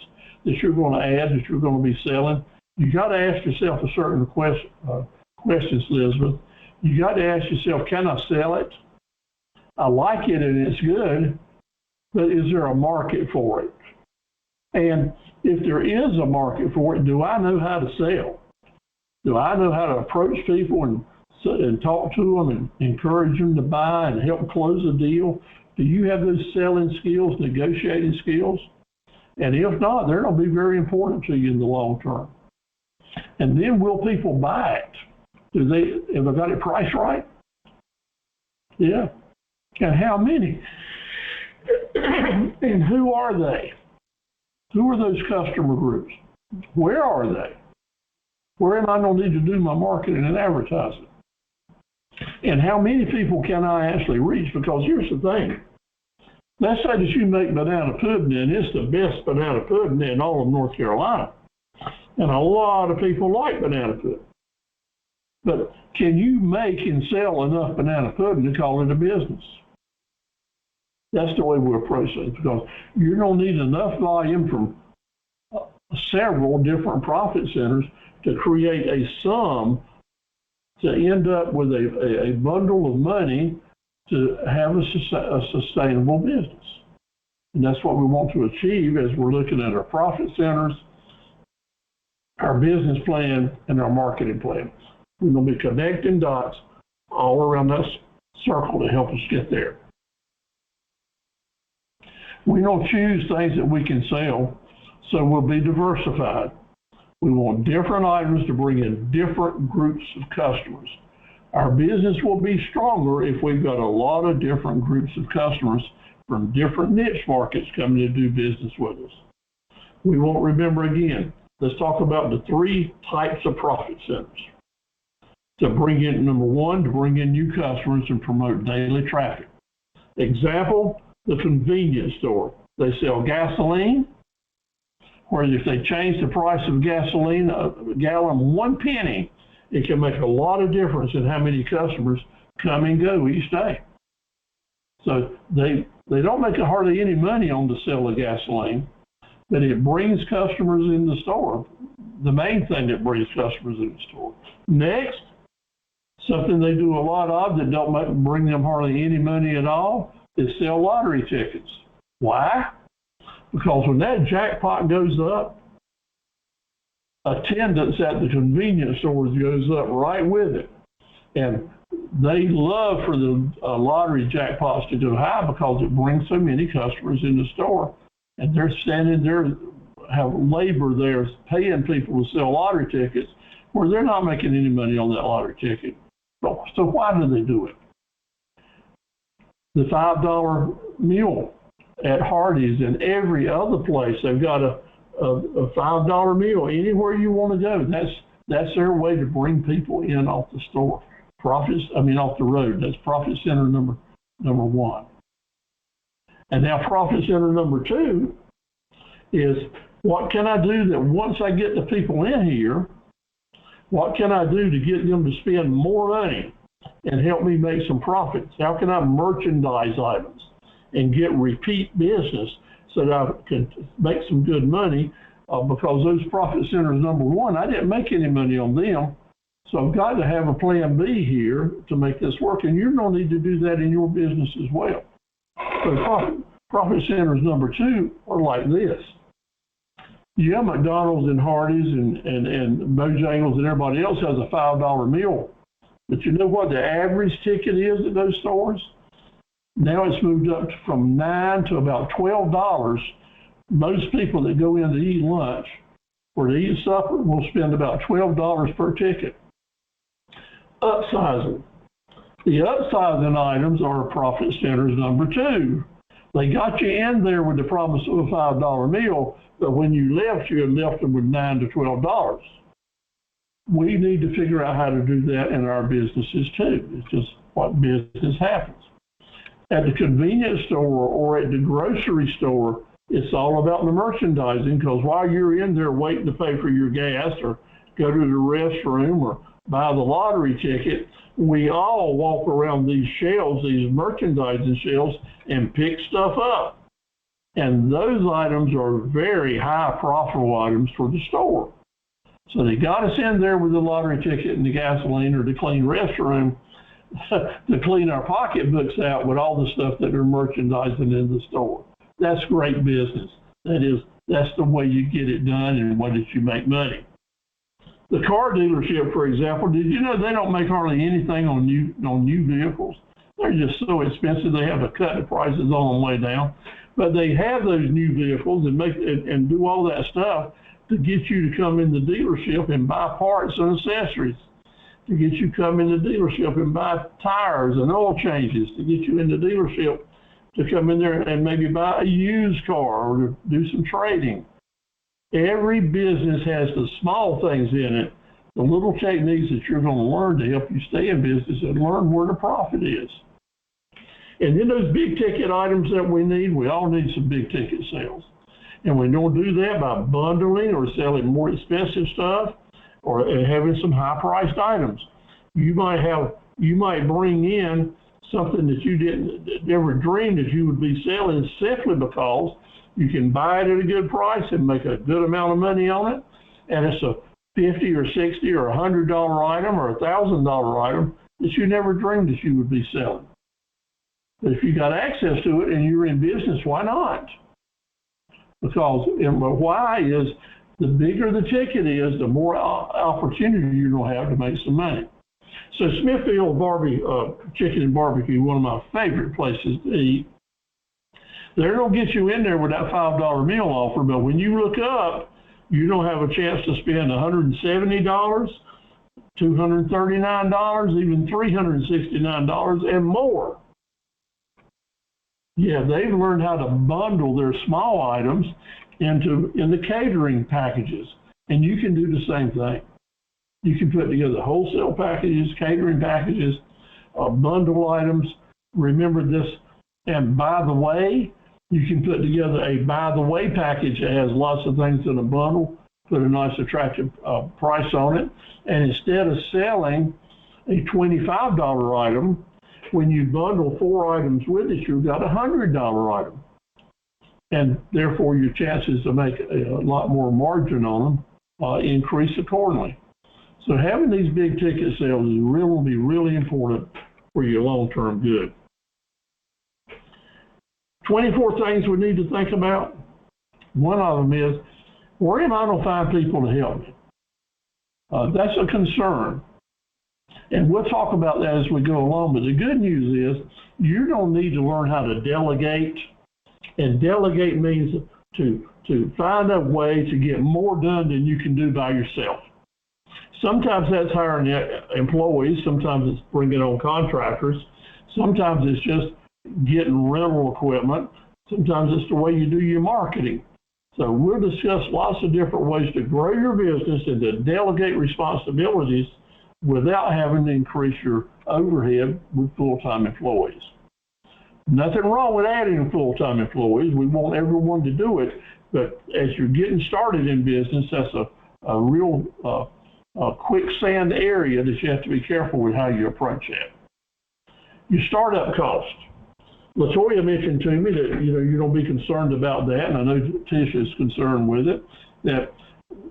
that you're going to add, that you're going to be selling. You got to ask yourself a certain questions, Elizabeth. You got to ask yourself, can I sell it? I like it and it's good, but is there a market for it? And if there is a market for it, do I know how to sell? Do I know how to approach people and talk to them and encourage them to buy and help close a deal? Do you have those selling skills, negotiating skills? And if not, they're going to be very important to you in the long term. And then will people buy it? Have I got it priced right? Yeah. And how many? And who are they? Who are those customer groups? Where are they? Where am I going to need to do my marketing and advertising? And how many people can I actually reach? Because here's the thing. Let's say that you make banana pudding, and it's the best banana pudding in all of North Carolina. And a lot of people like banana pudding. But can you make and sell enough banana pudding to call it a business? That's the way we approach it, because you're going to need enough volume from several different profit centers to create a sum to end up with a bundle of money to have a sustainable business. And that's what we want to achieve as we're looking at our profit centers, our business plan, and our marketing plan. We're going to be connecting dots all around that circle to help us get there. We don't choose things that we can sell, so we'll be diversified. We want different items to bring in different groups of customers. Our business will be stronger if we've got a lot of different groups of customers from different niche markets coming to do business with us. We won't remember again. Let's talk about the 3 types of profit centers. To bring in, number 1, to bring in new customers and promote daily traffic. Example, the convenience store. They sell gasoline, where if they change the price of gasoline, a gallon 1 penny, it can make a lot of difference in how many customers come and go each day. So they don't make hardly any money on the sale of gasoline, but it brings customers in the store. The main thing that brings customers in the store. Next, something they do a lot of that don't bring them hardly any money at all is sell lottery tickets. Why? Because when that jackpot goes up, attendance at the convenience stores goes up right with it. And they love for the lottery jackpots to go high because it brings so many customers in the store. And they're standing there, have labor there paying people to sell lottery tickets where they're not making any money on that lottery ticket. So why do they do it? The $5 meal at Hardee's and every other place, they've got a $5 meal anywhere you want to go. That's their way to bring people in off the store. Off the road. That's profit center number 1. And now profit center number 2 is, what can I do that once I get the people in here, what can I do to get them to spend more money and help me make some profits? How can I merchandise items and get repeat business so that I can make some good money? Because those profit centers, number 1, I didn't make any money on them. So I've got to have a plan B here to make this work, and you're going to need to do that in your business as well. So profit centers number 2 are like this. You have McDonald's and Hardee's and Bojangles and everybody else has a $5 meal. But you know what the average ticket is at those stores? Now it's moved up from $9 to about $12. Most people that go in to eat lunch or to eat supper will spend about $12 per ticket. Upsizing. The upsizing items are profit centers number 2. They got you in there with the promise of a $5 meal, but when you left, you had left them with $9 to $12. We need to figure out how to do that in our businesses too. It's just what business happens. At the convenience store or at the grocery store, it's all about the merchandising, because while you're in there waiting to pay for your gas or go to the restroom or buy the lottery ticket, we all walk around these shelves, these merchandising shelves, and pick stuff up. And those items are very high profitable items for the store. So they got us in there with the lottery ticket and the gasoline or the clean restroom to clean our pocketbooks out with all the stuff that they're merchandising in the store. That's great business. That's the way you get it done and the way that you make money. The car dealership, for example, did you know they don't make hardly anything on new vehicles? They're just so expensive they have to cut the prices on the way down. But they have those new vehicles and do all that stuff to get you to come in the dealership and buy parts and accessories, to get you to come in the dealership and buy tires and oil changes, to get you in the dealership to come in there and maybe buy a used car or to do some trading. Every business has the small things in it, the little techniques that you're going to learn to help you stay in business and learn where the profit is. And then those big ticket items that we need, we all need some big ticket sales. And we don't do that by bundling or selling more expensive stuff or having some high priced items. You might bring in something that you didn't ever dream that you would be selling simply because you can buy it at a good price and make a good amount of money on it. And it's a $50 or $60 or $100 item or $1,000 item that you never dreamed that you would be selling. But if you got access to it and you're in business, why not? Because why is the bigger the ticket is, the more opportunity you're going to have to make some money. So Smithfield Chicken and Barbecue, one of my favorite places to eat, they're going to get you in there with that $5 meal offer, but when you look up, you don't have a chance to spend $170, $239, even $369 and more. Yeah, they've learned how to bundle their small items in the catering packages, and you can do the same thing. You can put together wholesale packages, catering packages, bundle items. Remember this, and by the way, you can put together a by the way package that has lots of things in a bundle, put a nice attractive price on it, and instead of selling a $25 item, when you bundle 4 items with it, you've got a $100 item. And therefore your chances to make a lot more margin on them increase accordingly. So having these big ticket sales will be really important for your long-term good. 24 things we need to think about. One of them is, where am I going to find people to help me? That's a concern. And we'll talk about that as we go along, but the good news is you don't need to learn how to delegate. And delegate means to find a way to get more done than you can do by yourself. Sometimes that's hiring employees, sometimes it's bringing on contractors, sometimes it's just getting rental equipment, sometimes it's the way you do your marketing. So we'll discuss lots of different ways to grow your business and to delegate responsibilities without having to increase your overhead with full-time employees. Nothing wrong with adding full-time employees. We want everyone to do it, but as you're getting started in business, that's a real quicksand area that you have to be careful with how you approach that. Your startup cost. LaToya mentioned to me that you don't be concerned about that, and I know Tish is concerned with it, that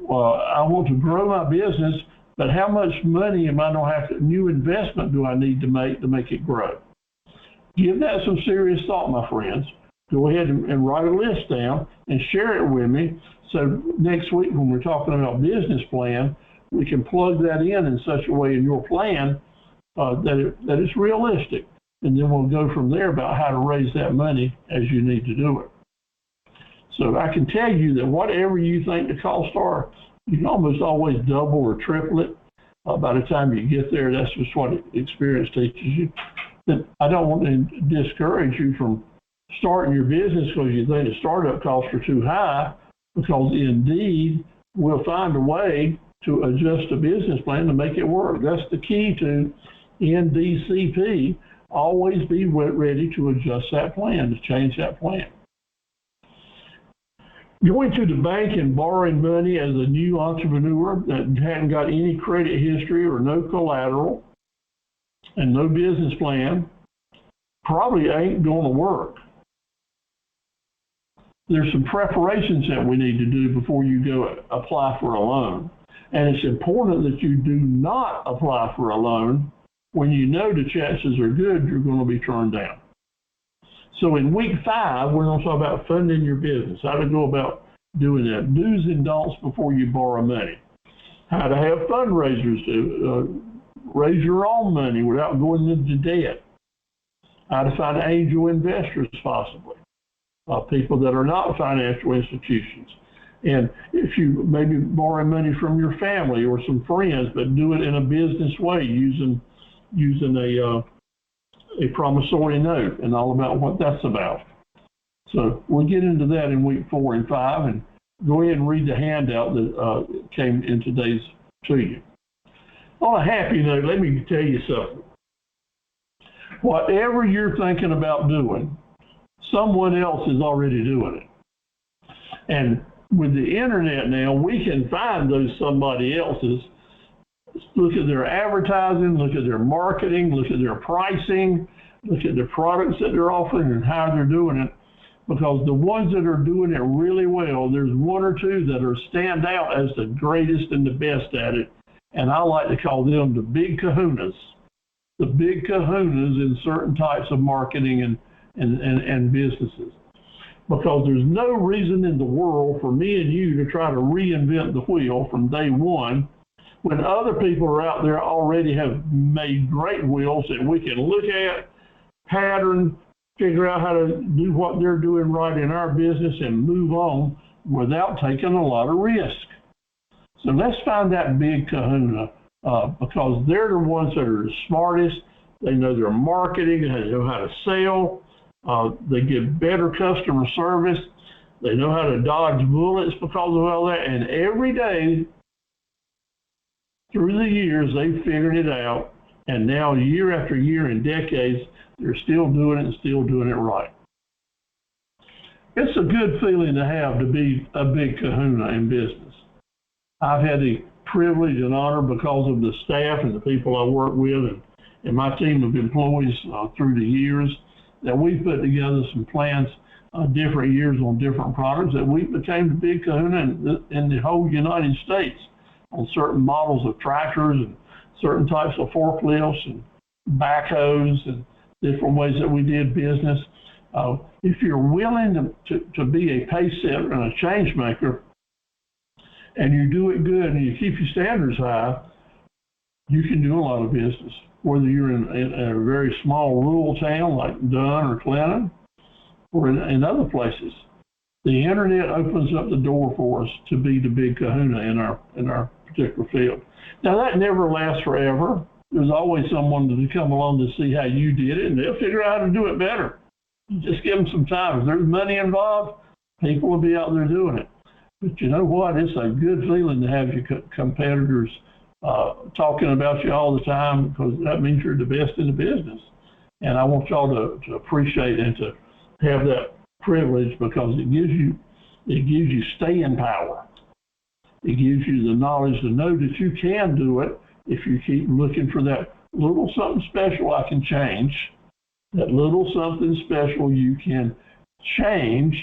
I want to grow my business, but how much money am I going to have to, new investment do I need to make it grow? Give that some serious thought, my friends. Go ahead and write a list down and share it with me. So next week when we're talking about business plan, we can plug that in such a way in your plan that it's realistic. And then we'll go from there about how to raise that money as you need to do it. So I can tell you that whatever you think the costs are, you can almost always double or triple it. By the time you get there, that's just what experience teaches you. But I don't want to discourage you from starting your business because you think the startup costs are too high, because indeed we'll find a way to adjust a business plan to make it work. That's the key to NDCP. Always be ready to adjust that plan, to change that plan. Going to the bank and borrowing money as a new entrepreneur that hadn't got any credit history or no collateral and no business plan probably ain't going to work. There's some preparations that we need to do before you go apply for a loan. And it's important that you do not apply for a loan when you know the chances are good you're going to be turned down. So in week 5, we're going to talk about funding your business, how to go about doing that, do's and don'ts before you borrow money, how to have fundraisers to raise your own money without going into debt, how to find angel investors possibly, people that are not financial institutions. And if you maybe borrow money from your family or some friends, but do it in a business way using a promissory note and all about what that's about. So we'll get into that in week 4 and 5, and go ahead and read the handout that came in today's to you. On a happy note, let me tell you something. Whatever you're thinking about doing, someone else is already doing it. And with the internet now, we can find those somebody else's. Look at their advertising, look at their marketing, look at their pricing, look at the products that they're offering and how they're doing it. Because the ones that are doing it really well, there's 1 or 2 that are stand out as the greatest and the best at it. And I like to call them the big kahunas. The big kahunas in certain types of marketing and businesses. Because there's no reason in the world for me and you to try to reinvent the wheel from day one when other people are out there already have made great wheels that we can look at, pattern, figure out how to do what they're doing right in our business and move on without taking a lot of risk. So let's find that big kahuna because they're the ones that are the smartest. They know their marketing, they know how to sell, they give better customer service, they know how to dodge bullets because of all that, and every day through the years they've figured it out, and now year after year and decades they're still doing it and still doing it right. It's a good feeling to have to be a big kahuna in business. I've had the privilege and honor because of the staff and the people I work with and my team of employees through the years that we've put together some plans different years on different products that we became the big kahuna in the whole United States on certain models of tractors and certain types of forklifts and backhoes and different ways that we did business. If you're willing to be a pace setter and a change maker, and you do it good and you keep your standards high, you can do a lot of business. Whether you're in a very small rural town like Dunn or Clinton, or in other places, the internet opens up the door for us to be the big kahuna in our particular field. Now that never lasts forever. There's always someone to come along to see how you did it, and they'll figure out how to do it better. Just give them some time. If there's money involved, people will be out there doing it. But you know what? It's a good feeling to have your competitors talking about you all the time, because that means you're the best in the business. And I want y'all to appreciate and to have that privilege, because it gives you staying power. It gives you the knowledge to know that you can do it if you keep looking for that little something special I can change, that little something special you can change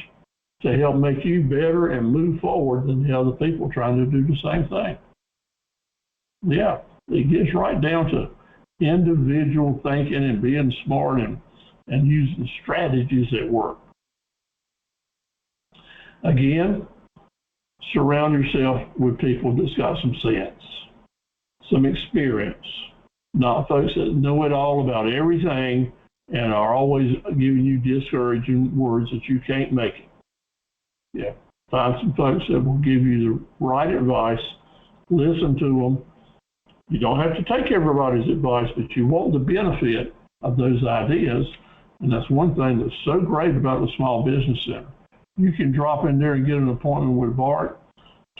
to help make you better and move forward than the other people trying to do the same thing. Yeah, it gets right down to individual thinking and being smart and using strategies that work. Again, surround yourself with people that's got some sense, some experience, not folks that know it all about everything and are always giving you discouraging words that you can't make it. Yeah, find some folks that will give you the right advice, listen to them. You don't have to take everybody's advice, but you want the benefit of those ideas. And that's one thing that's so great about the Small Business Center. You can drop in there and get an appointment with Bart,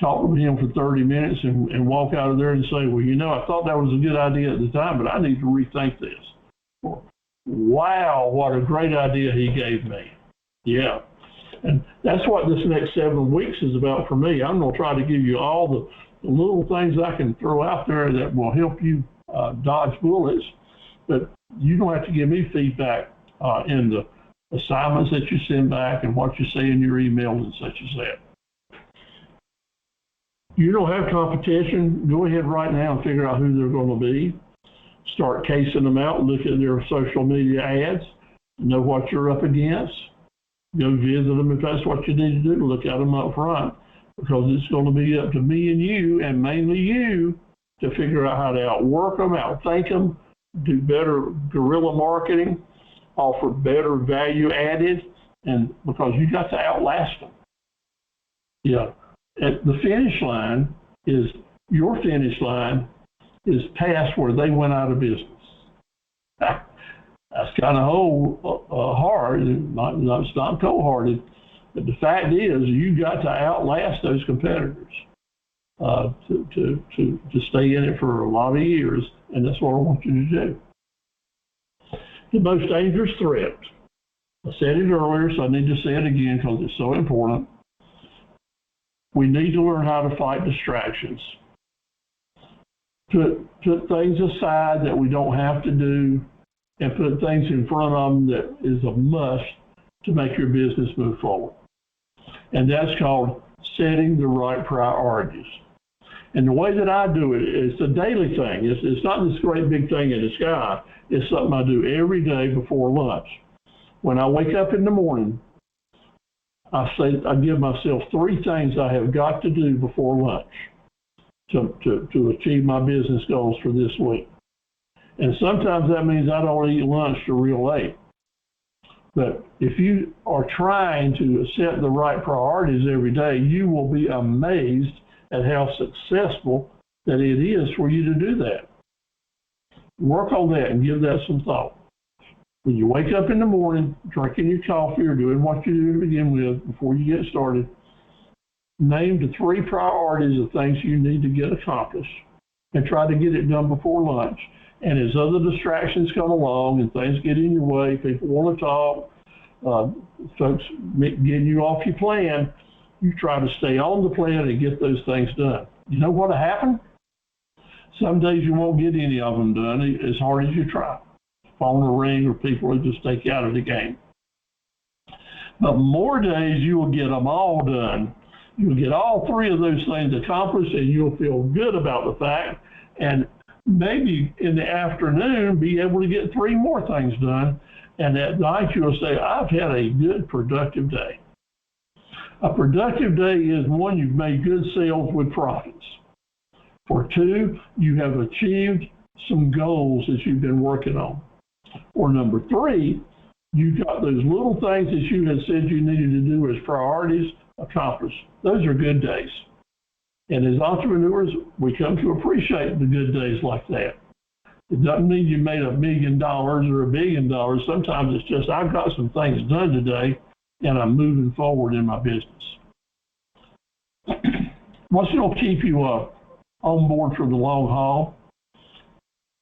talk with him for 30 minutes and walk out of there and say, well, you know, I thought that was a good idea at the time, but I need to rethink this. Or, wow, what a great idea he gave me. Yeah. And that's what this next 7 weeks is about for me. I'm going to try to give you all the little things I can throw out there that will help you dodge bullets, but you don't have to give me feedback in the assignments that you send back and what you say in your emails and such as that. You don't have competition. Go ahead right now and figure out who they're going to be. Start casing them out, look at their social media ads, know what you're up against. Go visit them if that's what you need to do. Look at them up front, because it's going to be up to me and you, and mainly you, to figure out how to outwork them, outthink them, do better guerrilla marketing, offer better value added, and because you got to outlast them. Yeah, at the finish line is, your finish line is past where they went out of business. That's kind of hard, it's not cold-hearted, but the fact is you got to outlast those competitors to stay in it for a lot of years, and that's what I want you to do. The most dangerous threat, I said it earlier, so I need to say it again because it's so important. We need to learn how to fight distractions. Put things aside that we don't have to do, and put things in front of them that is a must to make your business move forward. And that's called setting the right priorities. And the way that I do it is a daily thing. It's not this great big thing in the sky. It's something I do every day before lunch. When I wake up in the morning, I give myself 3 things I have got to do before lunch to achieve my business goals for this week. And sometimes that means I don't eat lunch till real late. But if you are trying to set the right priorities every day, you will be amazed at how successful that it is for you to do that. Work on that and give that some thought. When you wake up in the morning, drinking your coffee or doing what you do to begin with before you get started, name the 3 priorities of things you need to get accomplished and try to get it done before lunch. And as other distractions come along and things get in your way, people want to talk, folks getting you off your plan, you try to stay on the plan and get those things done. You know what'll happen? Some days you won't get any of them done as hard as you try. Phone will ring or people will just take you out of the game. But more days you will get them all done. You'll get all 3 of those things accomplished and you'll feel good about the fact, and maybe in the afternoon be able to get 3 more things done, and at night you'll say, I've had a good productive day. A productive day is 1, you've made good sales with profits. Or 2, you have achieved some goals that you've been working on. Or number 3, you got those little things that you had said you needed to do as priorities accomplished. Those are good days. And as entrepreneurs, we come to appreciate the good days like that. It doesn't mean you made $1 million or $1 billion. Sometimes it's just, I've got some things done today and I'm moving forward in my business. What's going to keep you on board for the long haul?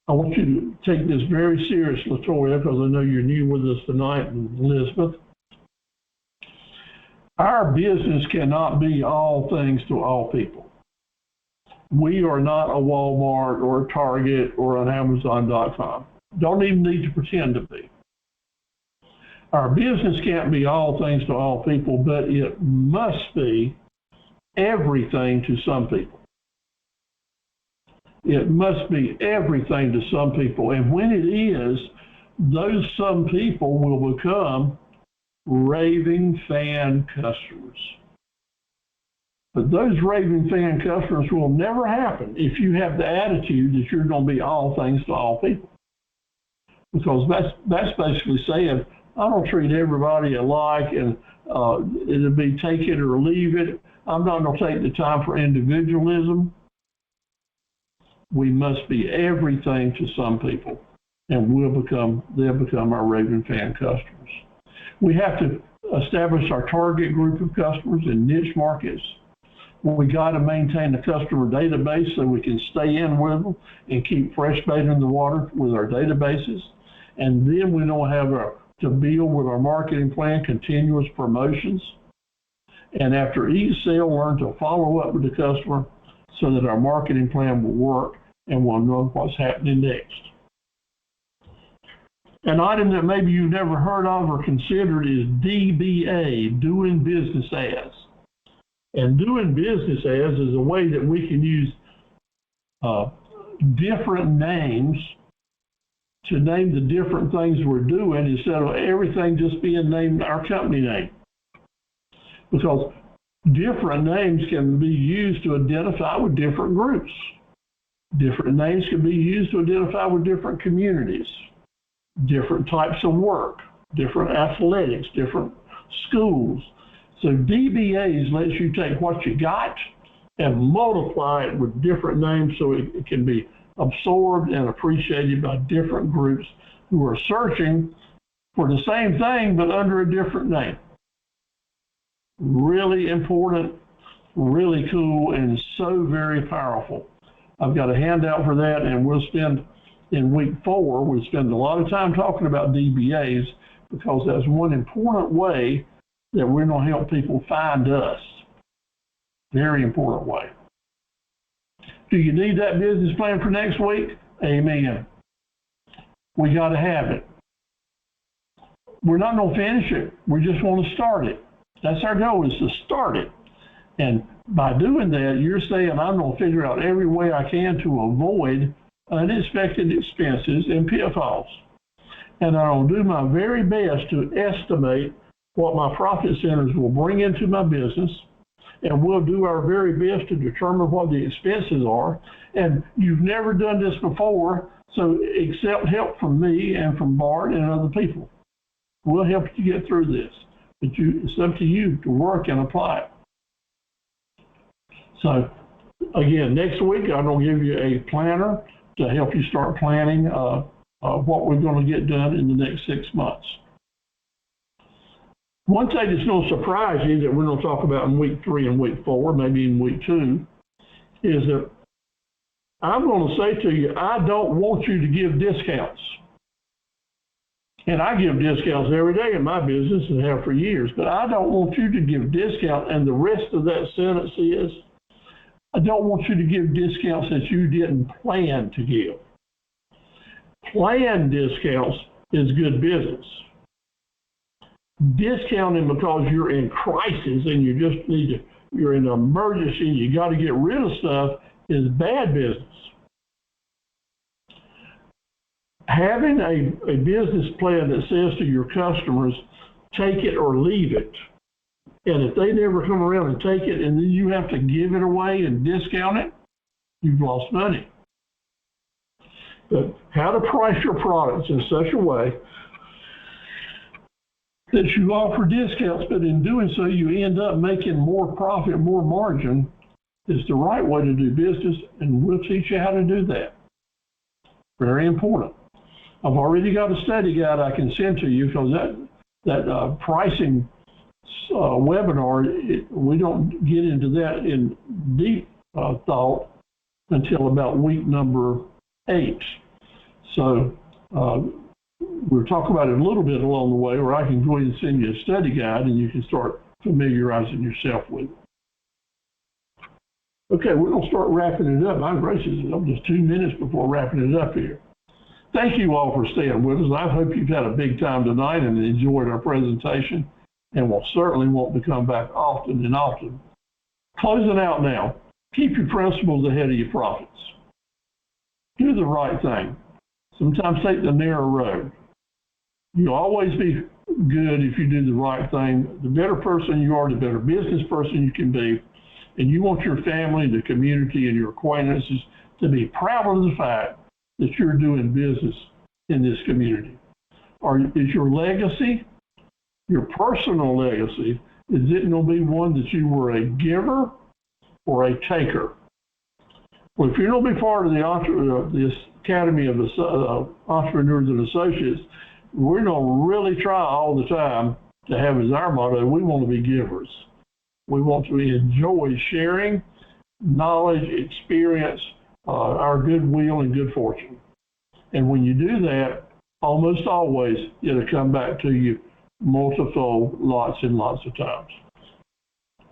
I want you to take this very serious, Latoya, because I know you're new with us tonight, and Elizabeth. Our business cannot be all things to all people. We are not a Walmart or a Target or an Amazon.com. Don't even need to pretend to be. Our business can't be all things to all people, but it must be everything to some people. It must be everything to some people. And when it is, those some people will become raving fan customers. But those raving fan customers will never happen if you have the attitude that you're going to be all things to all people. Because that's basically saying, I don't treat everybody alike, and it'll be take it or leave it. I'm not going to take the time for individualism. We must be everything to some people, and they'll become our raving fan customers. We have to establish our target group of customers in niche markets. We got to maintain the customer database so we can stay in with them and keep fresh bait in the water with our databases. And then we know how to build with our marketing plan continuous promotions. And after each sale, learn to follow up with the customer so that our marketing plan will work and we'll know what's happening next. An item that maybe you've never heard of or considered is DBA, doing business as. And doing business as is a way that we can use different names to name the different things we're doing instead of everything just being named our company name. Because different names can be used to identify with different groups. Different names can be used to identify with different communities, different types of work, different athletics, different schools. So DBAs lets you take what you got and multiply it with different names so it can be absorbed and appreciated by different groups who are searching for the same thing but under a different name. Really important, really cool, and so very powerful. I've got a handout for that, and we'll spend in week 4, we'll spend a lot of time talking about DBAs because that's one important way that we're going to help people find us. Very important way. Do you need that business plan for next week? Amen. We got to have it. We're not going to finish it. We just want to start it. That's our goal, is to start it. And by doing that, you're saying, I'm going to figure out every way I can to avoid unexpected expenses and pitfalls. And I'll do my very best to estimate what my profit centers will bring into my business, and we'll do our very best to determine what the expenses are. And you've never done this before, so accept help from me and from Bart and other people. We'll help you get through this, but it's up to you to work and apply it. So again, next week I'm going to give you a planner to help you start planning what we're going to get done in the next 6 months. One thing that's going to surprise you that we're going to talk about in week 3 and week 4, maybe in week 2, is that I'm going to say to you, I don't want you to give discounts. And I give discounts every day in my business and have for years, but I don't want you to give discount. And the rest of that sentence is, I don't want you to give discounts that you didn't plan to give. Planned discounts is good business. Discounting because you're in crisis and you just you're in an emergency, you got to get rid of stuff, is bad business. Having a business plan that says to your customers, take it or leave it, and if they never come around and take it and then you have to give it away and discount it, you've lost money. But how to price your products in such a way that you offer discounts, but in doing so you end up making more profit, more margin, is the right way to do business, and we'll teach you how to do that. Very important. I've already got a study guide I can send to you because that pricing webinar, we don't get into that in deep thought until about week number 8. So we'll talk about it a little bit along the way, or I can go ahead and send you a study guide and you can start familiarizing yourself with it. Okay, we're going to start wrapping it up. My gracious, I'm just 2 minutes before wrapping it up here. Thank you all for staying with us. I hope you've had a big time tonight and enjoyed our presentation, and we'll certainly want to come back often and often. Closing out now, keep your principles ahead of your profits. Do the right thing. Sometimes take the narrow road. You'll always be good if you do the right thing. The better person you are, the better business person you can be. And you want your family, the community, and your acquaintances to be proud of the fact that you're doing business in this community. Is your legacy, your personal legacy, is it going to be one that you were a giver or a taker? Well, if you're going to be part of the Academy of Entrepreneurs and Associates, we're going to really try all the time to have as our motto, we want to be givers. We want to enjoy sharing knowledge, experience, our goodwill and good fortune. And when you do that, almost always it'll come back to you multiple, lots and lots of times.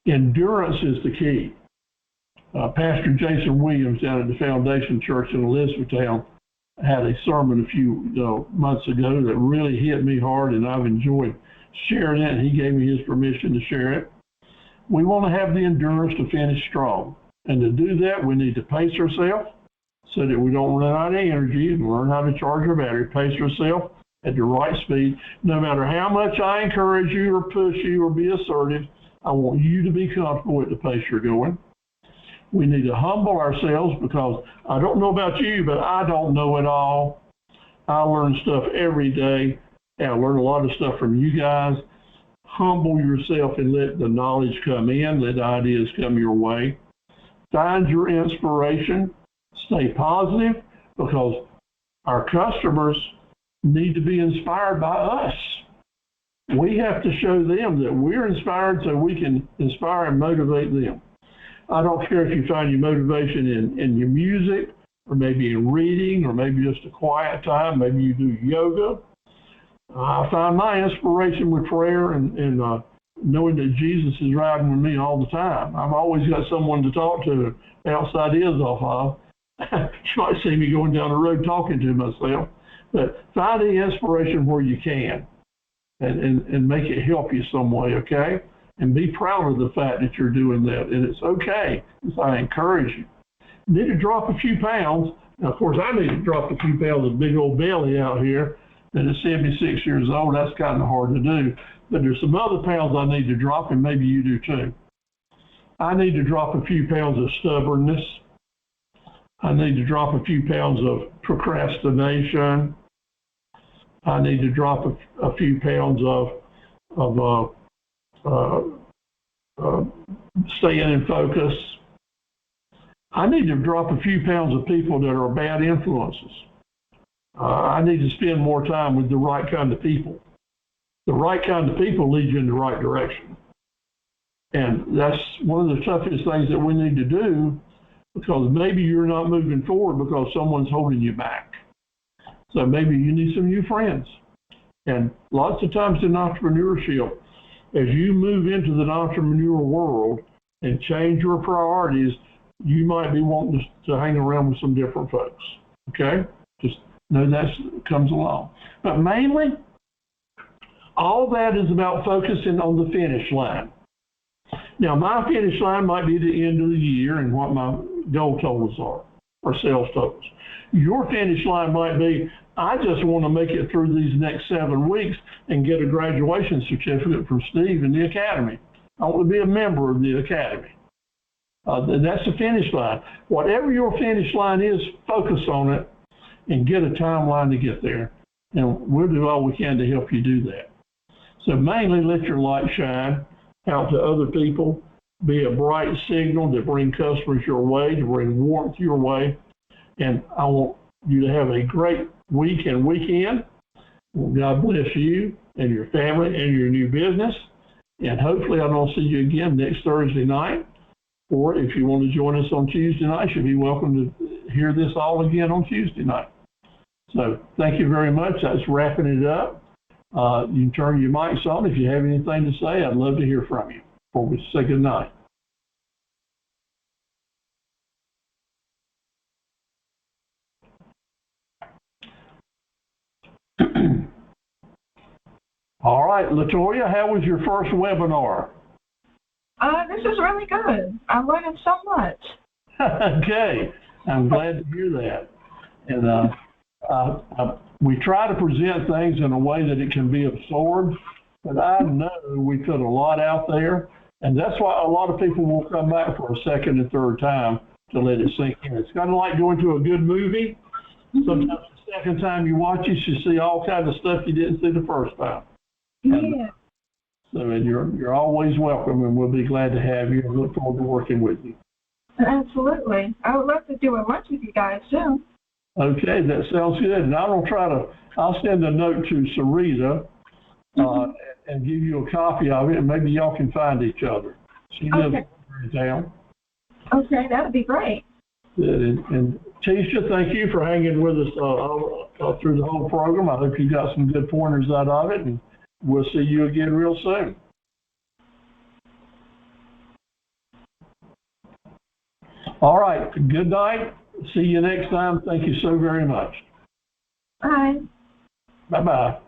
Endurance is the key. Pastor Jason Williams down at the Foundation Church in Elizabethtown had a sermon a few months ago that really hit me hard, and I've enjoyed sharing it, and he gave me his permission to share it. We want to have the endurance to finish strong. And to do that, we need to pace ourselves so that we don't run out of energy and learn how to charge our battery. Pace ourselves at the right speed. No matter how much I encourage you or push you or be assertive, I want you to be comfortable at the pace you're going. We need to humble ourselves because I don't know about you, but I don't know it all. I learn stuff every day, and I learn a lot of stuff from you guys. Humble yourself and let the knowledge come in, let ideas come your way. Find your inspiration. Stay positive because our customers need to be inspired by us. We have to show them that we're inspired so we can inspire and motivate them. I don't care if you find your motivation in your music, or maybe in reading, or maybe just a quiet time, maybe you do yoga. I find my inspiration with prayer and knowing that Jesus is riding with me all the time. I've always got someone to talk to outside his off of. You might see me going down the road talking to myself, but find the inspiration where you can and make it help you some way, okay? And be proud of the fact that you're doing that. And it's okay, as I encourage you. You need to drop a few pounds. Now, of course, I need to drop a few pounds of big old belly out here. And at 76 years old, that's kind of hard to do. But there's some other pounds I need to drop, and maybe you do too. I need to drop a few pounds of stubbornness. I need to drop a few pounds of procrastination. I need to drop a few pounds of staying in focus. I need to drop a few pounds of people that are bad influences. I need to spend more time with the right kind of people. The right kind of people lead you in the right direction. And that's one of the toughest things that we need to do, because maybe you're not moving forward because someone's holding you back. So maybe you need some new friends. And lots of times in entrepreneurship, as you move into the entrepreneurial world and change your priorities, you might be wanting to hang around with some different folks, okay? Just know that comes along. But mainly, all that is about focusing on the finish line. Now, my finish line might be the end of the year and what my goal totals are, or sales totals. Your finish line might be, I just want to make it through these next 7 weeks and get a graduation certificate from Steve in the Academy. I want to be a member of the Academy. That's the finish line. Whatever your finish line is, focus on it and get a timeline to get there. And we'll do all we can to help you do that. So mainly let your light shine out to other people. Be a bright signal to bring customers your way, to bring warmth your way. And I want you to have a great week and weekend. God bless you and your family and your new business. And hopefully I don't see you again next Thursday night. Or if you want to join us on Tuesday night, you'll be welcome to hear this all again on Tuesday night. So thank you very much. That's wrapping it up. You can turn your mics on. If you have anything to say, I'd love to hear from you before we say good night. All right, LaToya, how was your first webinar? This is really good. I'm learning so much. Okay, I'm glad to hear that. And we try to present things in a way that it can be absorbed, but I know we put a lot out there, and that's why a lot of people will come back for a second and third time to let it sink in. It's kind of like going to a good movie. Sometimes the second time you watch it, you see all kinds of stuff you didn't see the first time. Yeah. So you're always welcome, and we'll be glad to have you and look forward to working with you. Absolutely. I would love to do a lunch with you guys too. Okay, that sounds good. And I'll send a note to Sarita and give you a copy of it, and maybe y'all can find each other. She lives in town. Okay, that would be great. Good. And Tisha, thank you for hanging with us through the whole program. I hope you got some good pointers out of it, and we'll see you again real soon. All right, good night. See you next time. Thank you so very much. Bye. Bye-bye.